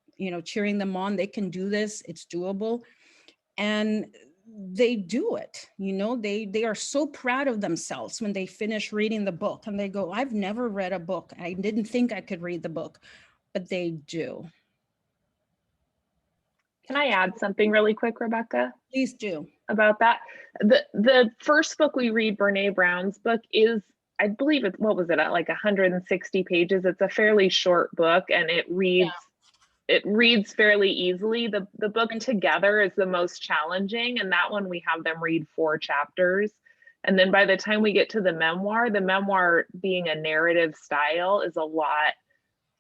B: cheering them on. They can do this. It's doable. And they do it. They are so proud of themselves when they finish reading the book and they go, I've never read a book. I didn't think I could read the book, but they do.
A: Can I add something really quick, Rebecca?
B: Please do.
A: About that. The first book we read, Brene Brown's book, is, I believe it's, what was it, at like 160 pages. It's a fairly short book and it reads fairly easily. The book Together is the most challenging, and that one we have them read 4 chapters. And then by the time we get to the memoir being a narrative style is a lot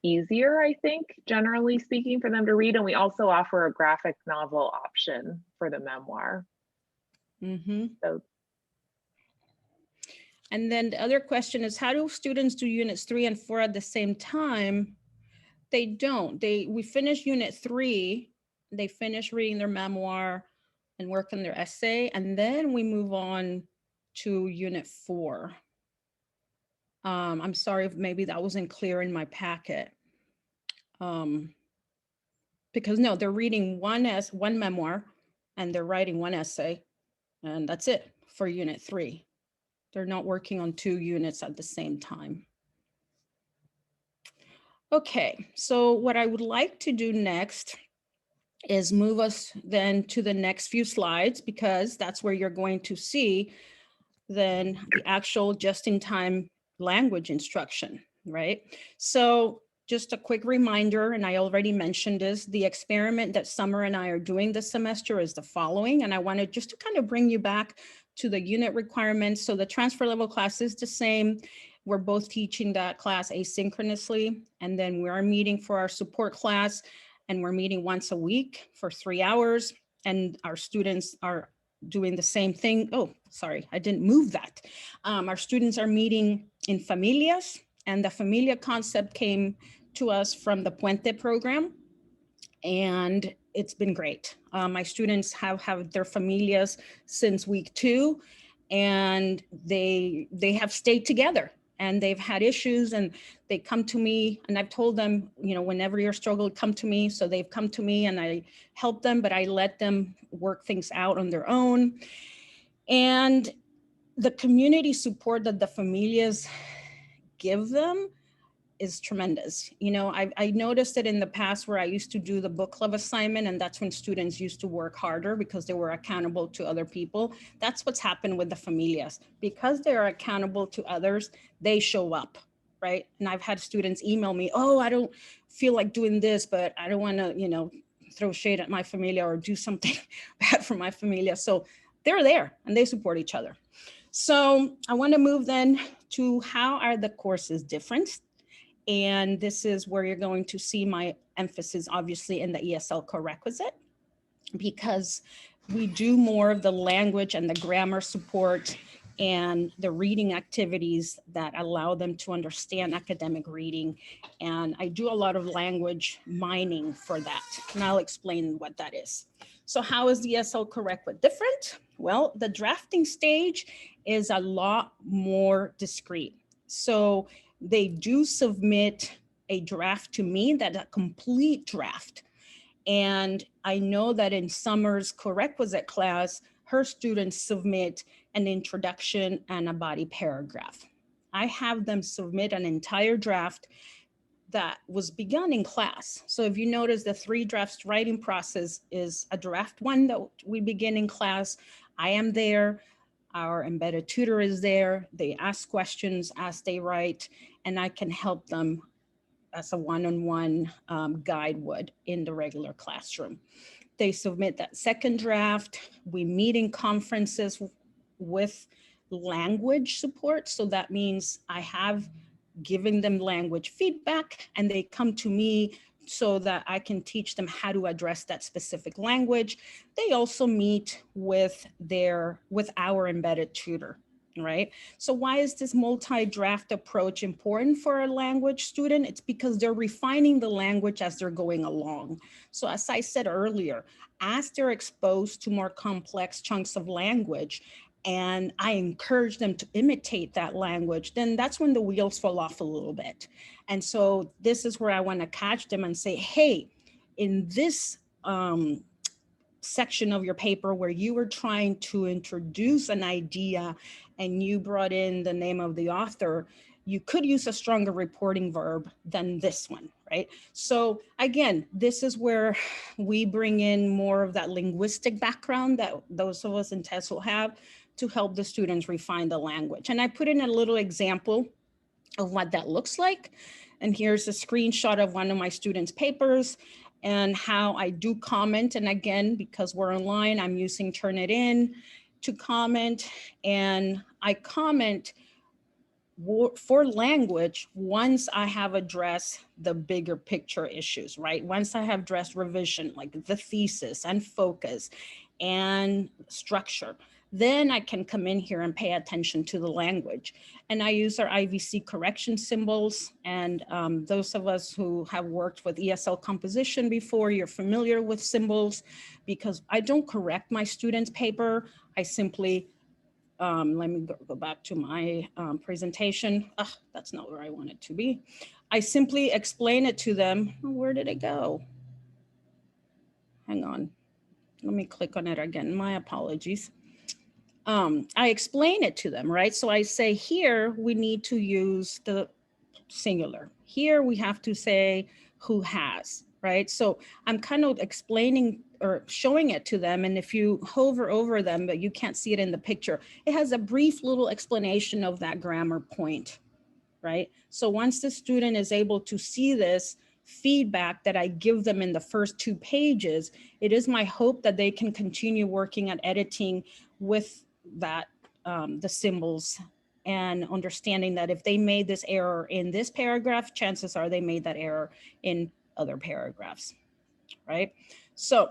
A: easier, I think, generally speaking, for them to read. And we also offer a graphic novel option for the memoir.
B: Mm-hmm.
A: So.
B: And then the other question is, how do students do units 3 and 4 at the same time? They don't. We finish unit 3, they finish reading their memoir and work on their essay, and then we move on to unit 4. I'm sorry if maybe that wasn't clear in my packet. Because no, they're reading one memoir and they're writing 1 essay, and that's it for unit 3. They're not working on 2 units at the same time. Okay, so what I would like to do next is move us then to the next few slides, because that's where you're going to see then the actual just-in-time language instruction, right? So just a quick reminder, and I already mentioned this, the experiment that Summer and I are doing this semester is the following, and I wanted just to kind of bring you back to the unit requirements. So the transfer level class is the same. We're both teaching that class asynchronously, and then we are meeting for our support class, and we're meeting once a week for 3 hours, and our students are doing the same thing. Oh, sorry, I didn't move that. Our students are meeting in familias, and the familia concept came to us from the Puente program, and it's been great. My students have their familias since week 2, and they have stayed together. and they've had issues, and they come to me, and I've told them, you know, whenever you're struggling, come to me. So they've come to me and I help them, but I let them work things out on their own. And the community support that the familias give them is tremendous. You know, I noticed it in the past where I used to do the book club assignment, and that's when students used to work harder because they were accountable to other people. That's what's happened with the familias. Because they're accountable to others, they show up, right? And I've had students email me, oh, I don't feel like doing this, but I don't want to, you know, throw shade at my familia or do something bad for my familia. So they're there and they support each other. So I want to move then to how are the courses different? And this is where you're going to see my emphasis, obviously, in the ESL Co-Requisite, because we do more of the language and the grammar support and the reading activities that allow them to understand academic reading. And I do a lot of language mining for that. And I'll explain what that is. So how is the ESL Co-Requisite different? Well, the drafting stage is a lot more discreet. So they do submit a draft to me, that a complete draft. And I know that in Summer's Co-Requisite class, her students submit an introduction and a body paragraph. I have them submit an entire draft that was begun in class. So if you notice, the 3 drafts writing process is a draft 1 that we begin in class. I am there. Our embedded tutor is there. They ask questions as they write, and I can help them as a one-on-one guide would in the regular classroom. They submit that second draft. We meet in conferences with language support. So that means I have given them language feedback, and they come to me so that I can teach them how to address that specific language. They also meet with our embedded tutor, right? So why is this multi-draft approach important for a language student? It's because they're refining the language as they're going along. So as I said earlier, as they're exposed to more complex chunks of language, and I encourage them to imitate that language, then that's when the wheels fall off a little bit. And so this is where I want to catch them and say, hey, in this section of your paper where you were trying to introduce an idea and you brought in the name of the author, you could use a stronger reporting verb than this one, right? So again, this is where we bring in more of that linguistic background that those of us in TESOL have to help the students refine the language. And I put in a little example of what that looks like. And here's a screenshot of one of my students' papers and how I do comment. And again, because we're online, I'm using Turnitin to comment. And I comment for language once I have addressed the bigger picture issues, right? Once I have addressed revision, like the thesis and focus and structure, then I can come in here and pay attention to the language. And I use our IVC correction symbols. And those of us who have worked with ESL composition before, you're familiar with symbols, because I don't correct my students' paper. I simply, let me go back to my presentation. That's not where I want it to be. I simply explain it to them. Where did it go? Hang on. Let me click on it again. My apologies. I explain it to them, right? So I say here, we need to use the singular. Here we have to say who has, right? So I'm kind of explaining or showing it to them. And if you hover over them, but you can't see it in the picture, it has a brief little explanation of that grammar point, right? So once the student is able to see this feedback that I give them in the first 2 pages, it is my hope that they can continue working at editing with that, the symbols, and understanding that if they made this error in this paragraph, chances are they made that error in other paragraphs, right? So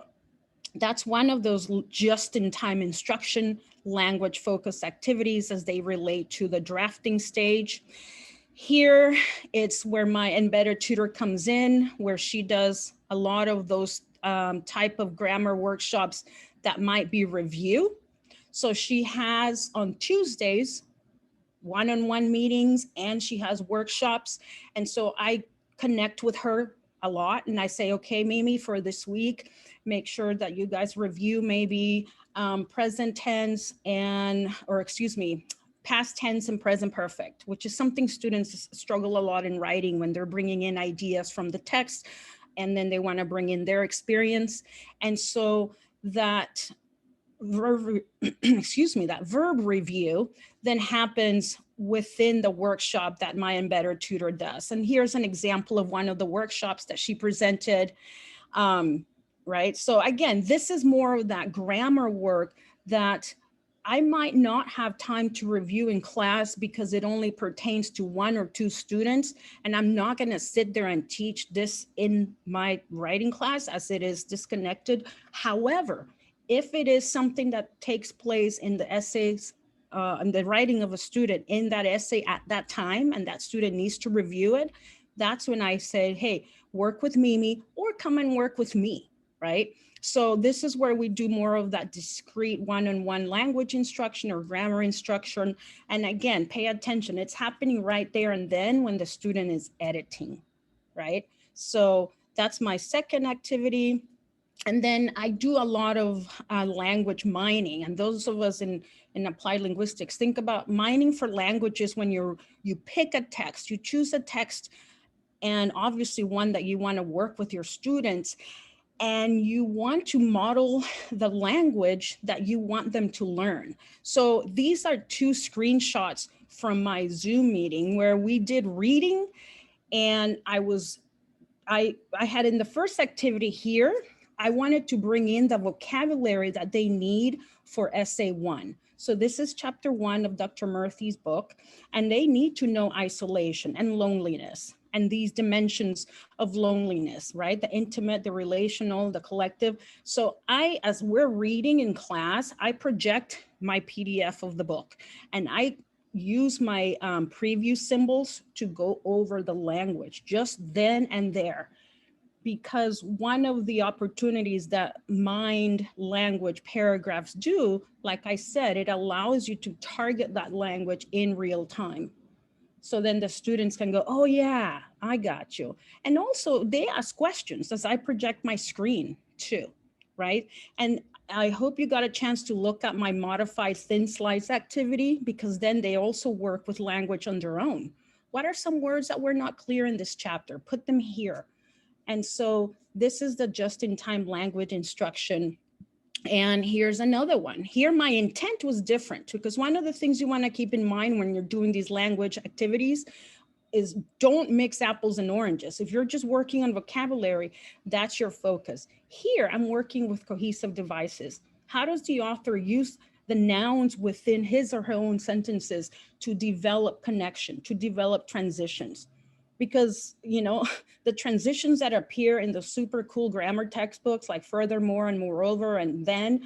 B: that's one of those just-in-time instruction language focused activities as they relate to the drafting stage. Here, it's where my embedded tutor comes in, where she does a lot of those type of grammar workshops that might be review. So she has on Tuesdays, one-on-one meetings and she has workshops. And so I connect with her a lot and I say, okay, Mimi, for this week, make sure that you guys review maybe present tense past tense and present perfect, which is something students struggle a lot in writing when they're bringing in ideas from the text and then they want to bring in their experience. And so that verb, that verb review then happens within the workshop that my embedded tutor does. And here's an example of one of the workshops that she presented, right? So again, this is more of that grammar work that I might not have time to review in class because it only pertains to 1 or 2 students. And I'm not going to sit there and teach this in my writing class as it is disconnected. However, if it is something that takes place in the essays and the writing of a student in that essay at that time, and that student needs to review it, that's when I say, hey, work with Mimi or come and work with me, right? So this is where we do more of that discrete one-on-one language instruction or grammar instruction. And again, pay attention. It's happening right there and then when the student is editing, right? So that's my second activity. And then I do a lot of language mining. And those of us in applied linguistics, think about mining for languages when you pick a text, you choose a text, and obviously one that you want to work with your students, and you want to model the language that you want them to learn. So these are 2 screenshots from my Zoom meeting where we did reading, and I had in the first activity here, I wanted to bring in the vocabulary that they need for essay 1. So this is chapter 1 of Dr. Murthy's book, and they need to know isolation and loneliness and these dimensions of loneliness, right? The intimate, the relational, the collective. So as we're reading in class, I project my PDF of the book and I use my preview symbols to go over the language just then and there. Because one of the opportunities that mind language paragraphs do, like I said, it allows you to target that language in real time. So then the students can go, oh yeah, I got you. And also they ask questions as I project my screen too, right? And I hope you got a chance to look at my modified thin slice activity, because then they also work with language on their own. What are some words that were not clear in this chapter? Put them here. And so this is the just-in-time language instruction. And here's another one. Here, my intent was different because one of the things you want to keep in mind when you're doing these language activities is don't mix apples and oranges. If you're just working on vocabulary, that's your focus. Here, I'm working with cohesive devices. How does the author use the nouns within his or her own sentences to develop connection, to develop transitions? Because, you know, the transitions that appear in the super cool grammar textbooks like furthermore and moreover and then,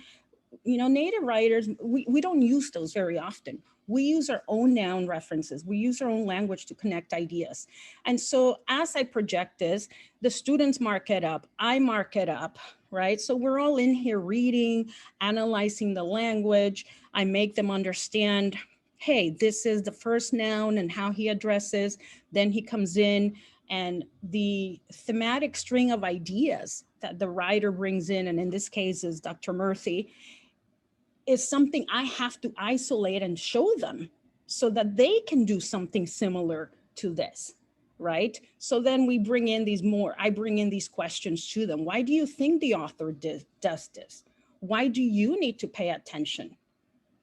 B: you know, native writers, we don't use those very often. We use our own noun references. We use our own language to connect ideas. And so as I project this, the students mark it up, I mark it up, right? So we're all in here reading, analyzing the language. I make them understand, hey, this is the first noun and how he addresses. Then he comes in and the thematic string of ideas that the writer brings in, and in this case is Dr. Murthy, is something I have to isolate and show them so that they can do something similar to this, right? So then we bring in I bring in these questions to them. Why do you think the author does this? Why do you need to pay attention?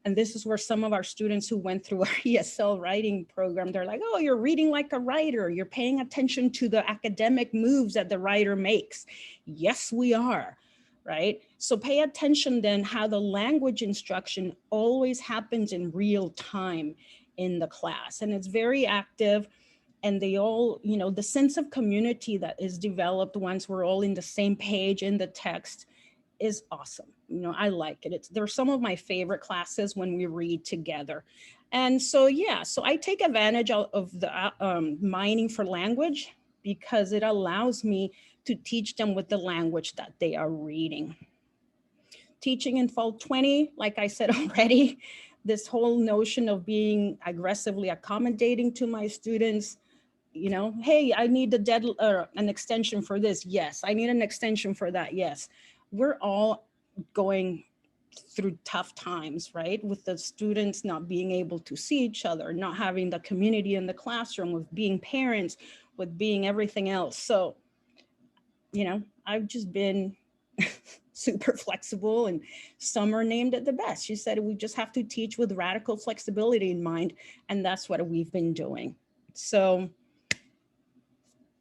B: And this is where some of our students who went through our ESL writing program, they're like, oh, you're reading like a writer. You're paying attention to the academic moves that the writer makes. Yes, we are, right? So pay attention then how the language instruction always happens in real time in the class. And it's very active. And they all, you know, the sense of community that is developed once we're all in the same page in the text is awesome. You know, I like it. They're some of my favorite classes when we read together. And so, yeah, so I take advantage of the mining for language because it allows me to teach them with the language that they are reading. Teaching in Fall 20, like I said already, this whole notion of being aggressively accommodating to my students, you know, hey, I need an extension for this. Yes, I need an extension for that. Yes, we're all going through tough times, right? With the students not being able to see each other, not having the community in the classroom, with being parents, with being everything else. So, you know, I've just been super flexible, and Summer named it the best. She said, we just have to teach with radical flexibility in mind. And that's what we've been doing. So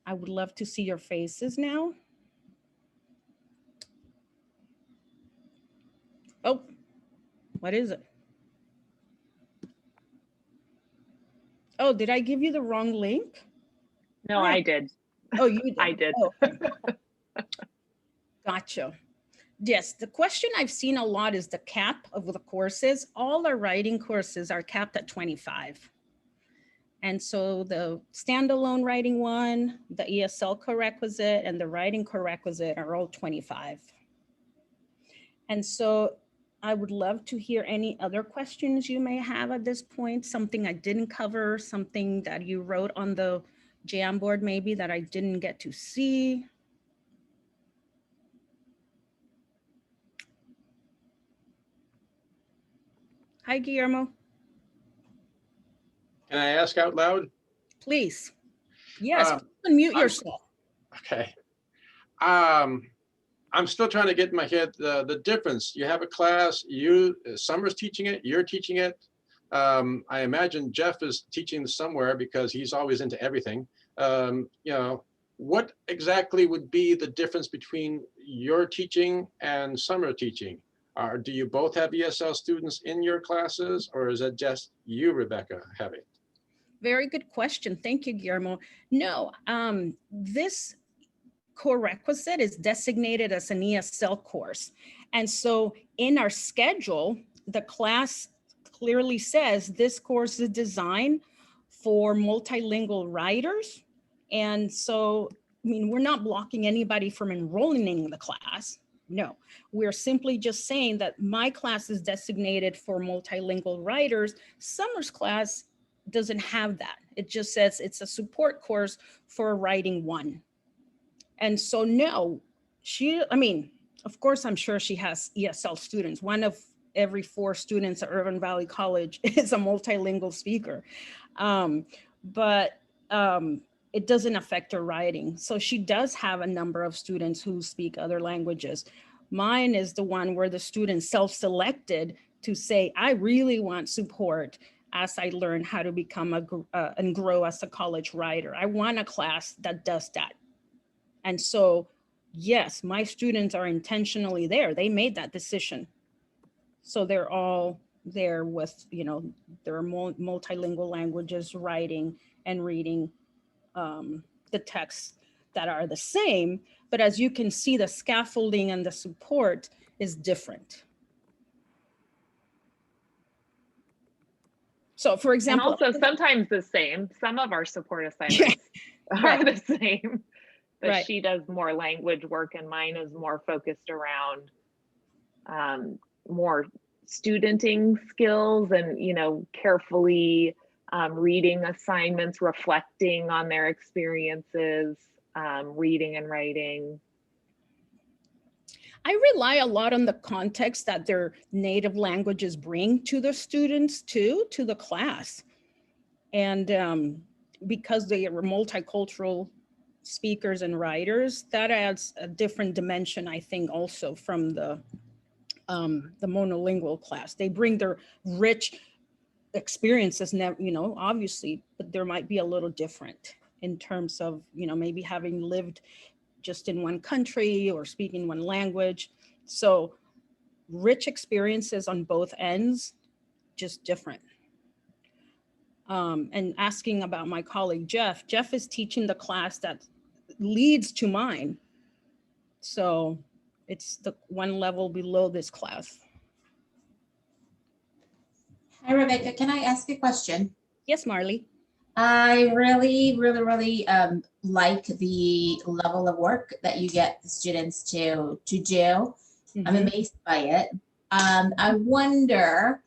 B: I would love to see your faces now. Oh, what is it? Oh, did I give you the wrong link?
A: No, I did.
B: Oh, you did.
A: I did.
B: Oh. Gotcha. Yes, the question I've seen a lot is the cap of the courses. All our writing courses are capped at 25. And so the standalone writing one, the ESL Co-Requisite, and the writing Co-Requisite are all 25. And so I would love to hear any other questions you may have at this point, something I didn't cover, something that you wrote on the Jamboard maybe that I didn't get to see. Hi, Guillermo.
C: Can I ask out loud?
B: Please. Yes, unmute yourself.
C: Okay. I'm still trying to get in my head the difference. You have a class, Summer's teaching it, you're teaching it. I imagine Jeff is teaching somewhere because he's always into everything. You know, what exactly would be the difference between your teaching and Summer teaching? Do you both have ESL students in your classes, or is it just you, Rebecca, having?
B: Very good question. Thank you, Guillermo. No, this Co-Requisite is designated as an ESL course. And so in our schedule, the class clearly says this course is designed for multilingual writers. And so, I mean, we're not blocking anybody from enrolling in the class. No, we're simply just saying that my class is designated for multilingual writers. Summer's class doesn't have that. It just says it's a support course for writing one. And so no, I mean, of course, I'm sure she has ESL students. One of every 4 students at Irvine Valley College is a multilingual speaker. But it doesn't affect her writing. So she does have a number of students who speak other languages. Mine is the one where the students self-selected to say, I really want support as I learn how to become and grow as a college writer. I want a class that does that. And so, yes, my students are intentionally there. They made that decision. So they're all there with, you know, there are multilingual languages, writing and reading the texts that are the same. But as you can see, the scaffolding and the support is different. So for example,
A: and also sometimes the same, some of our support assignments are the same, but she does more language work and mine is more focused around more studenting skills and, you know, carefully reading assignments, reflecting on their experiences, reading and writing.
B: I rely a lot on the context that their native languages bring to the students too, to the class. And because they are multicultural speakers and writers, that adds a different dimension, I think, also from the monolingual class. They bring their rich experiences, you know, obviously, but there might be a little different in terms of, you know, maybe having lived just in one country or speaking one language. So rich experiences on both ends, just different. And asking about my colleague, Jeff is teaching the class that leads to mine. So it's the one level below this class.
D: Hi, Rebecca. Can I ask a question?
B: Yes, Marley.
D: I really like the level of work that you get the students to do. Mm-hmm. I'm amazed by it. I wonder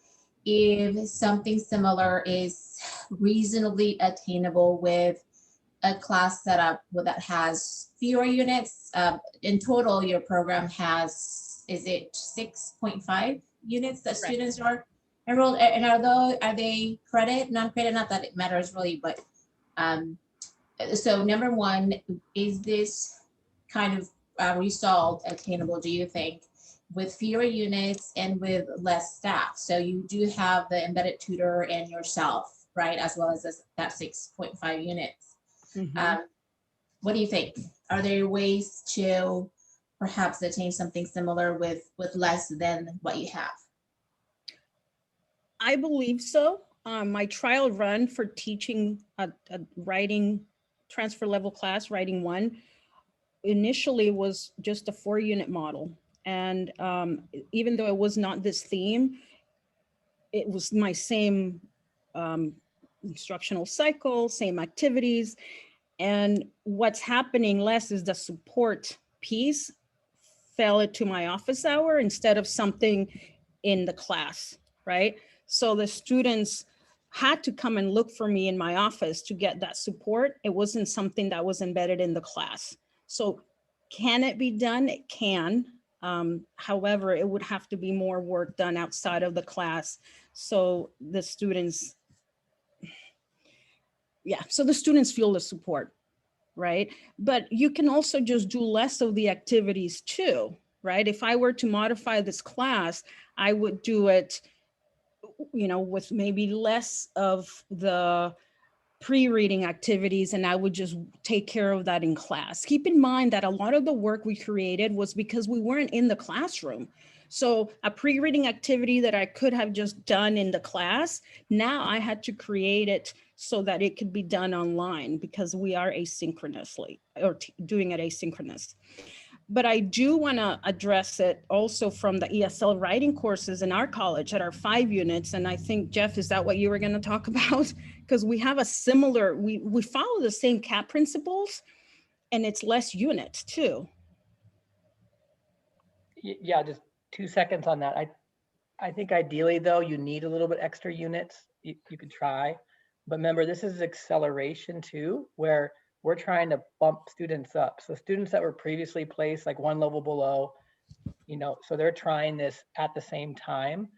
D: if something similar is reasonably attainable with a class setup that has fewer units. In total, your program has, is it 6.5 units that
B: Correct.
D: students are enrolled? And are they credit, non-credit? Not that it matters really, but so number one, is this kind of result attainable, do you think, with fewer units and with less staff? So you do have the embedded tutor and yourself, right? As well as that 6.5 units. What do you think? Are there ways to perhaps attain something similar with less than what you have?
B: I believe so. My trial run for teaching a writing transfer level class, writing 1, initially was just a 4-unit model. And even though it was not this theme, it was my same instructional cycle, same activities. And what's happening less is the support piece fell into my office hour instead of something in the class, right? So the students had to come and look for me in my office to get that support. It wasn't something that was embedded in the class. So can it be done? It can. However, it would have to be more work done outside of the class. So the students, so the students feel the support, right? But you can also just do less of the activities too, right? If I were to modify this class, I would do it, with maybe less of the pre-reading activities, and I would just take care of that in class. Keep in mind that a lot of the work we created was because we weren't in the classroom. So a pre-reading activity that I could have just done in the class, now I had to create it so that it could be done online because we are asynchronously or doing it asynchronous. But I do want to address it also from the ESL writing courses in our college that are 5 units. And I think, Jeff, is that what you were going to talk about? Because we have a similar, we follow the same CAP principles and it's less units too.
E: Yeah, just 2 seconds on that. I think ideally though, you need a little bit extra units. You could try, but remember this is acceleration too, where we're trying to bump students up. So students that were previously placed like 1 level below, so they're trying this at the same time.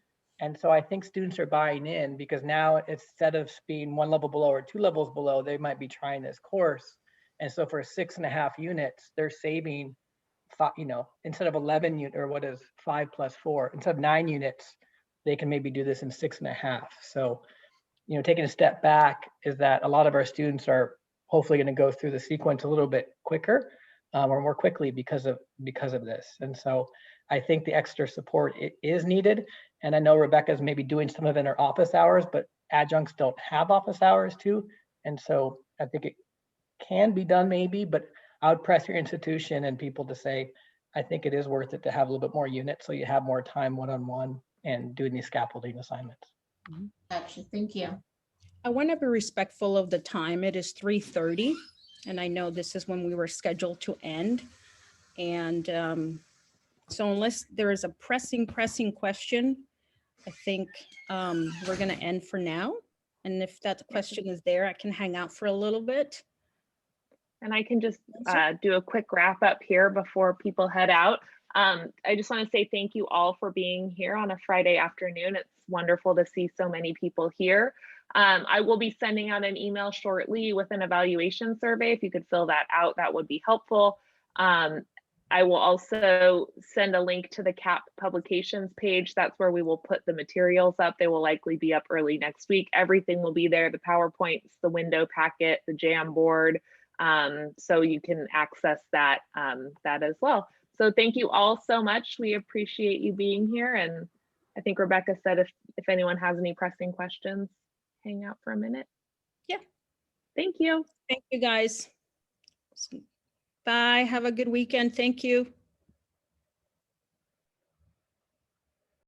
E: And so I think students are buying in because now instead of being 1 level below or 2 levels below, they might be trying this course. And so for 6.5 units, they're saving, instead of 11 units or what is 5 + 4, instead of 9 units, they can maybe do this in 6.5. So, taking a step back is that a lot of our students are hopefully going to go through the sequence a little bit quicker or more quickly because of this. And so I think the extra support is needed. And I know Rebecca's maybe doing some of it in her office hours, but adjuncts don't have office hours too. And so I think it can be done maybe, but I would press your institution and people to say, I think it is worth it to have a little bit more units so you have more time one-on-one and doing these scaffolding assignments.
D: Gotcha, thank you.
B: I want to be respectful of the time. It is 3:30, and I know this is when we were scheduled to end. And so unless there is a pressing question, I think we're going to end for now. And if that question is there, I can hang out for a little bit.
A: And I can just do a quick wrap up here before people head out. I just want to say thank you all for being here on a Friday afternoon. It's wonderful to see so many people here. I will be sending out an email shortly with an evaluation survey. If you could fill that out, that would be helpful. I will also send a link to the CAP publications page. That's where we will put the materials up. They will likely be up early next week. Everything will be there, the PowerPoints, the window packet, the Jamboard. So you can access that, that as well. So thank you all so much. We appreciate you being here. And I think Rebecca said if anyone has any pressing questions, hang out for a minute.
B: Yeah.
A: Thank you.
B: Thank you, guys. Bye. Have a good weekend. Thank you.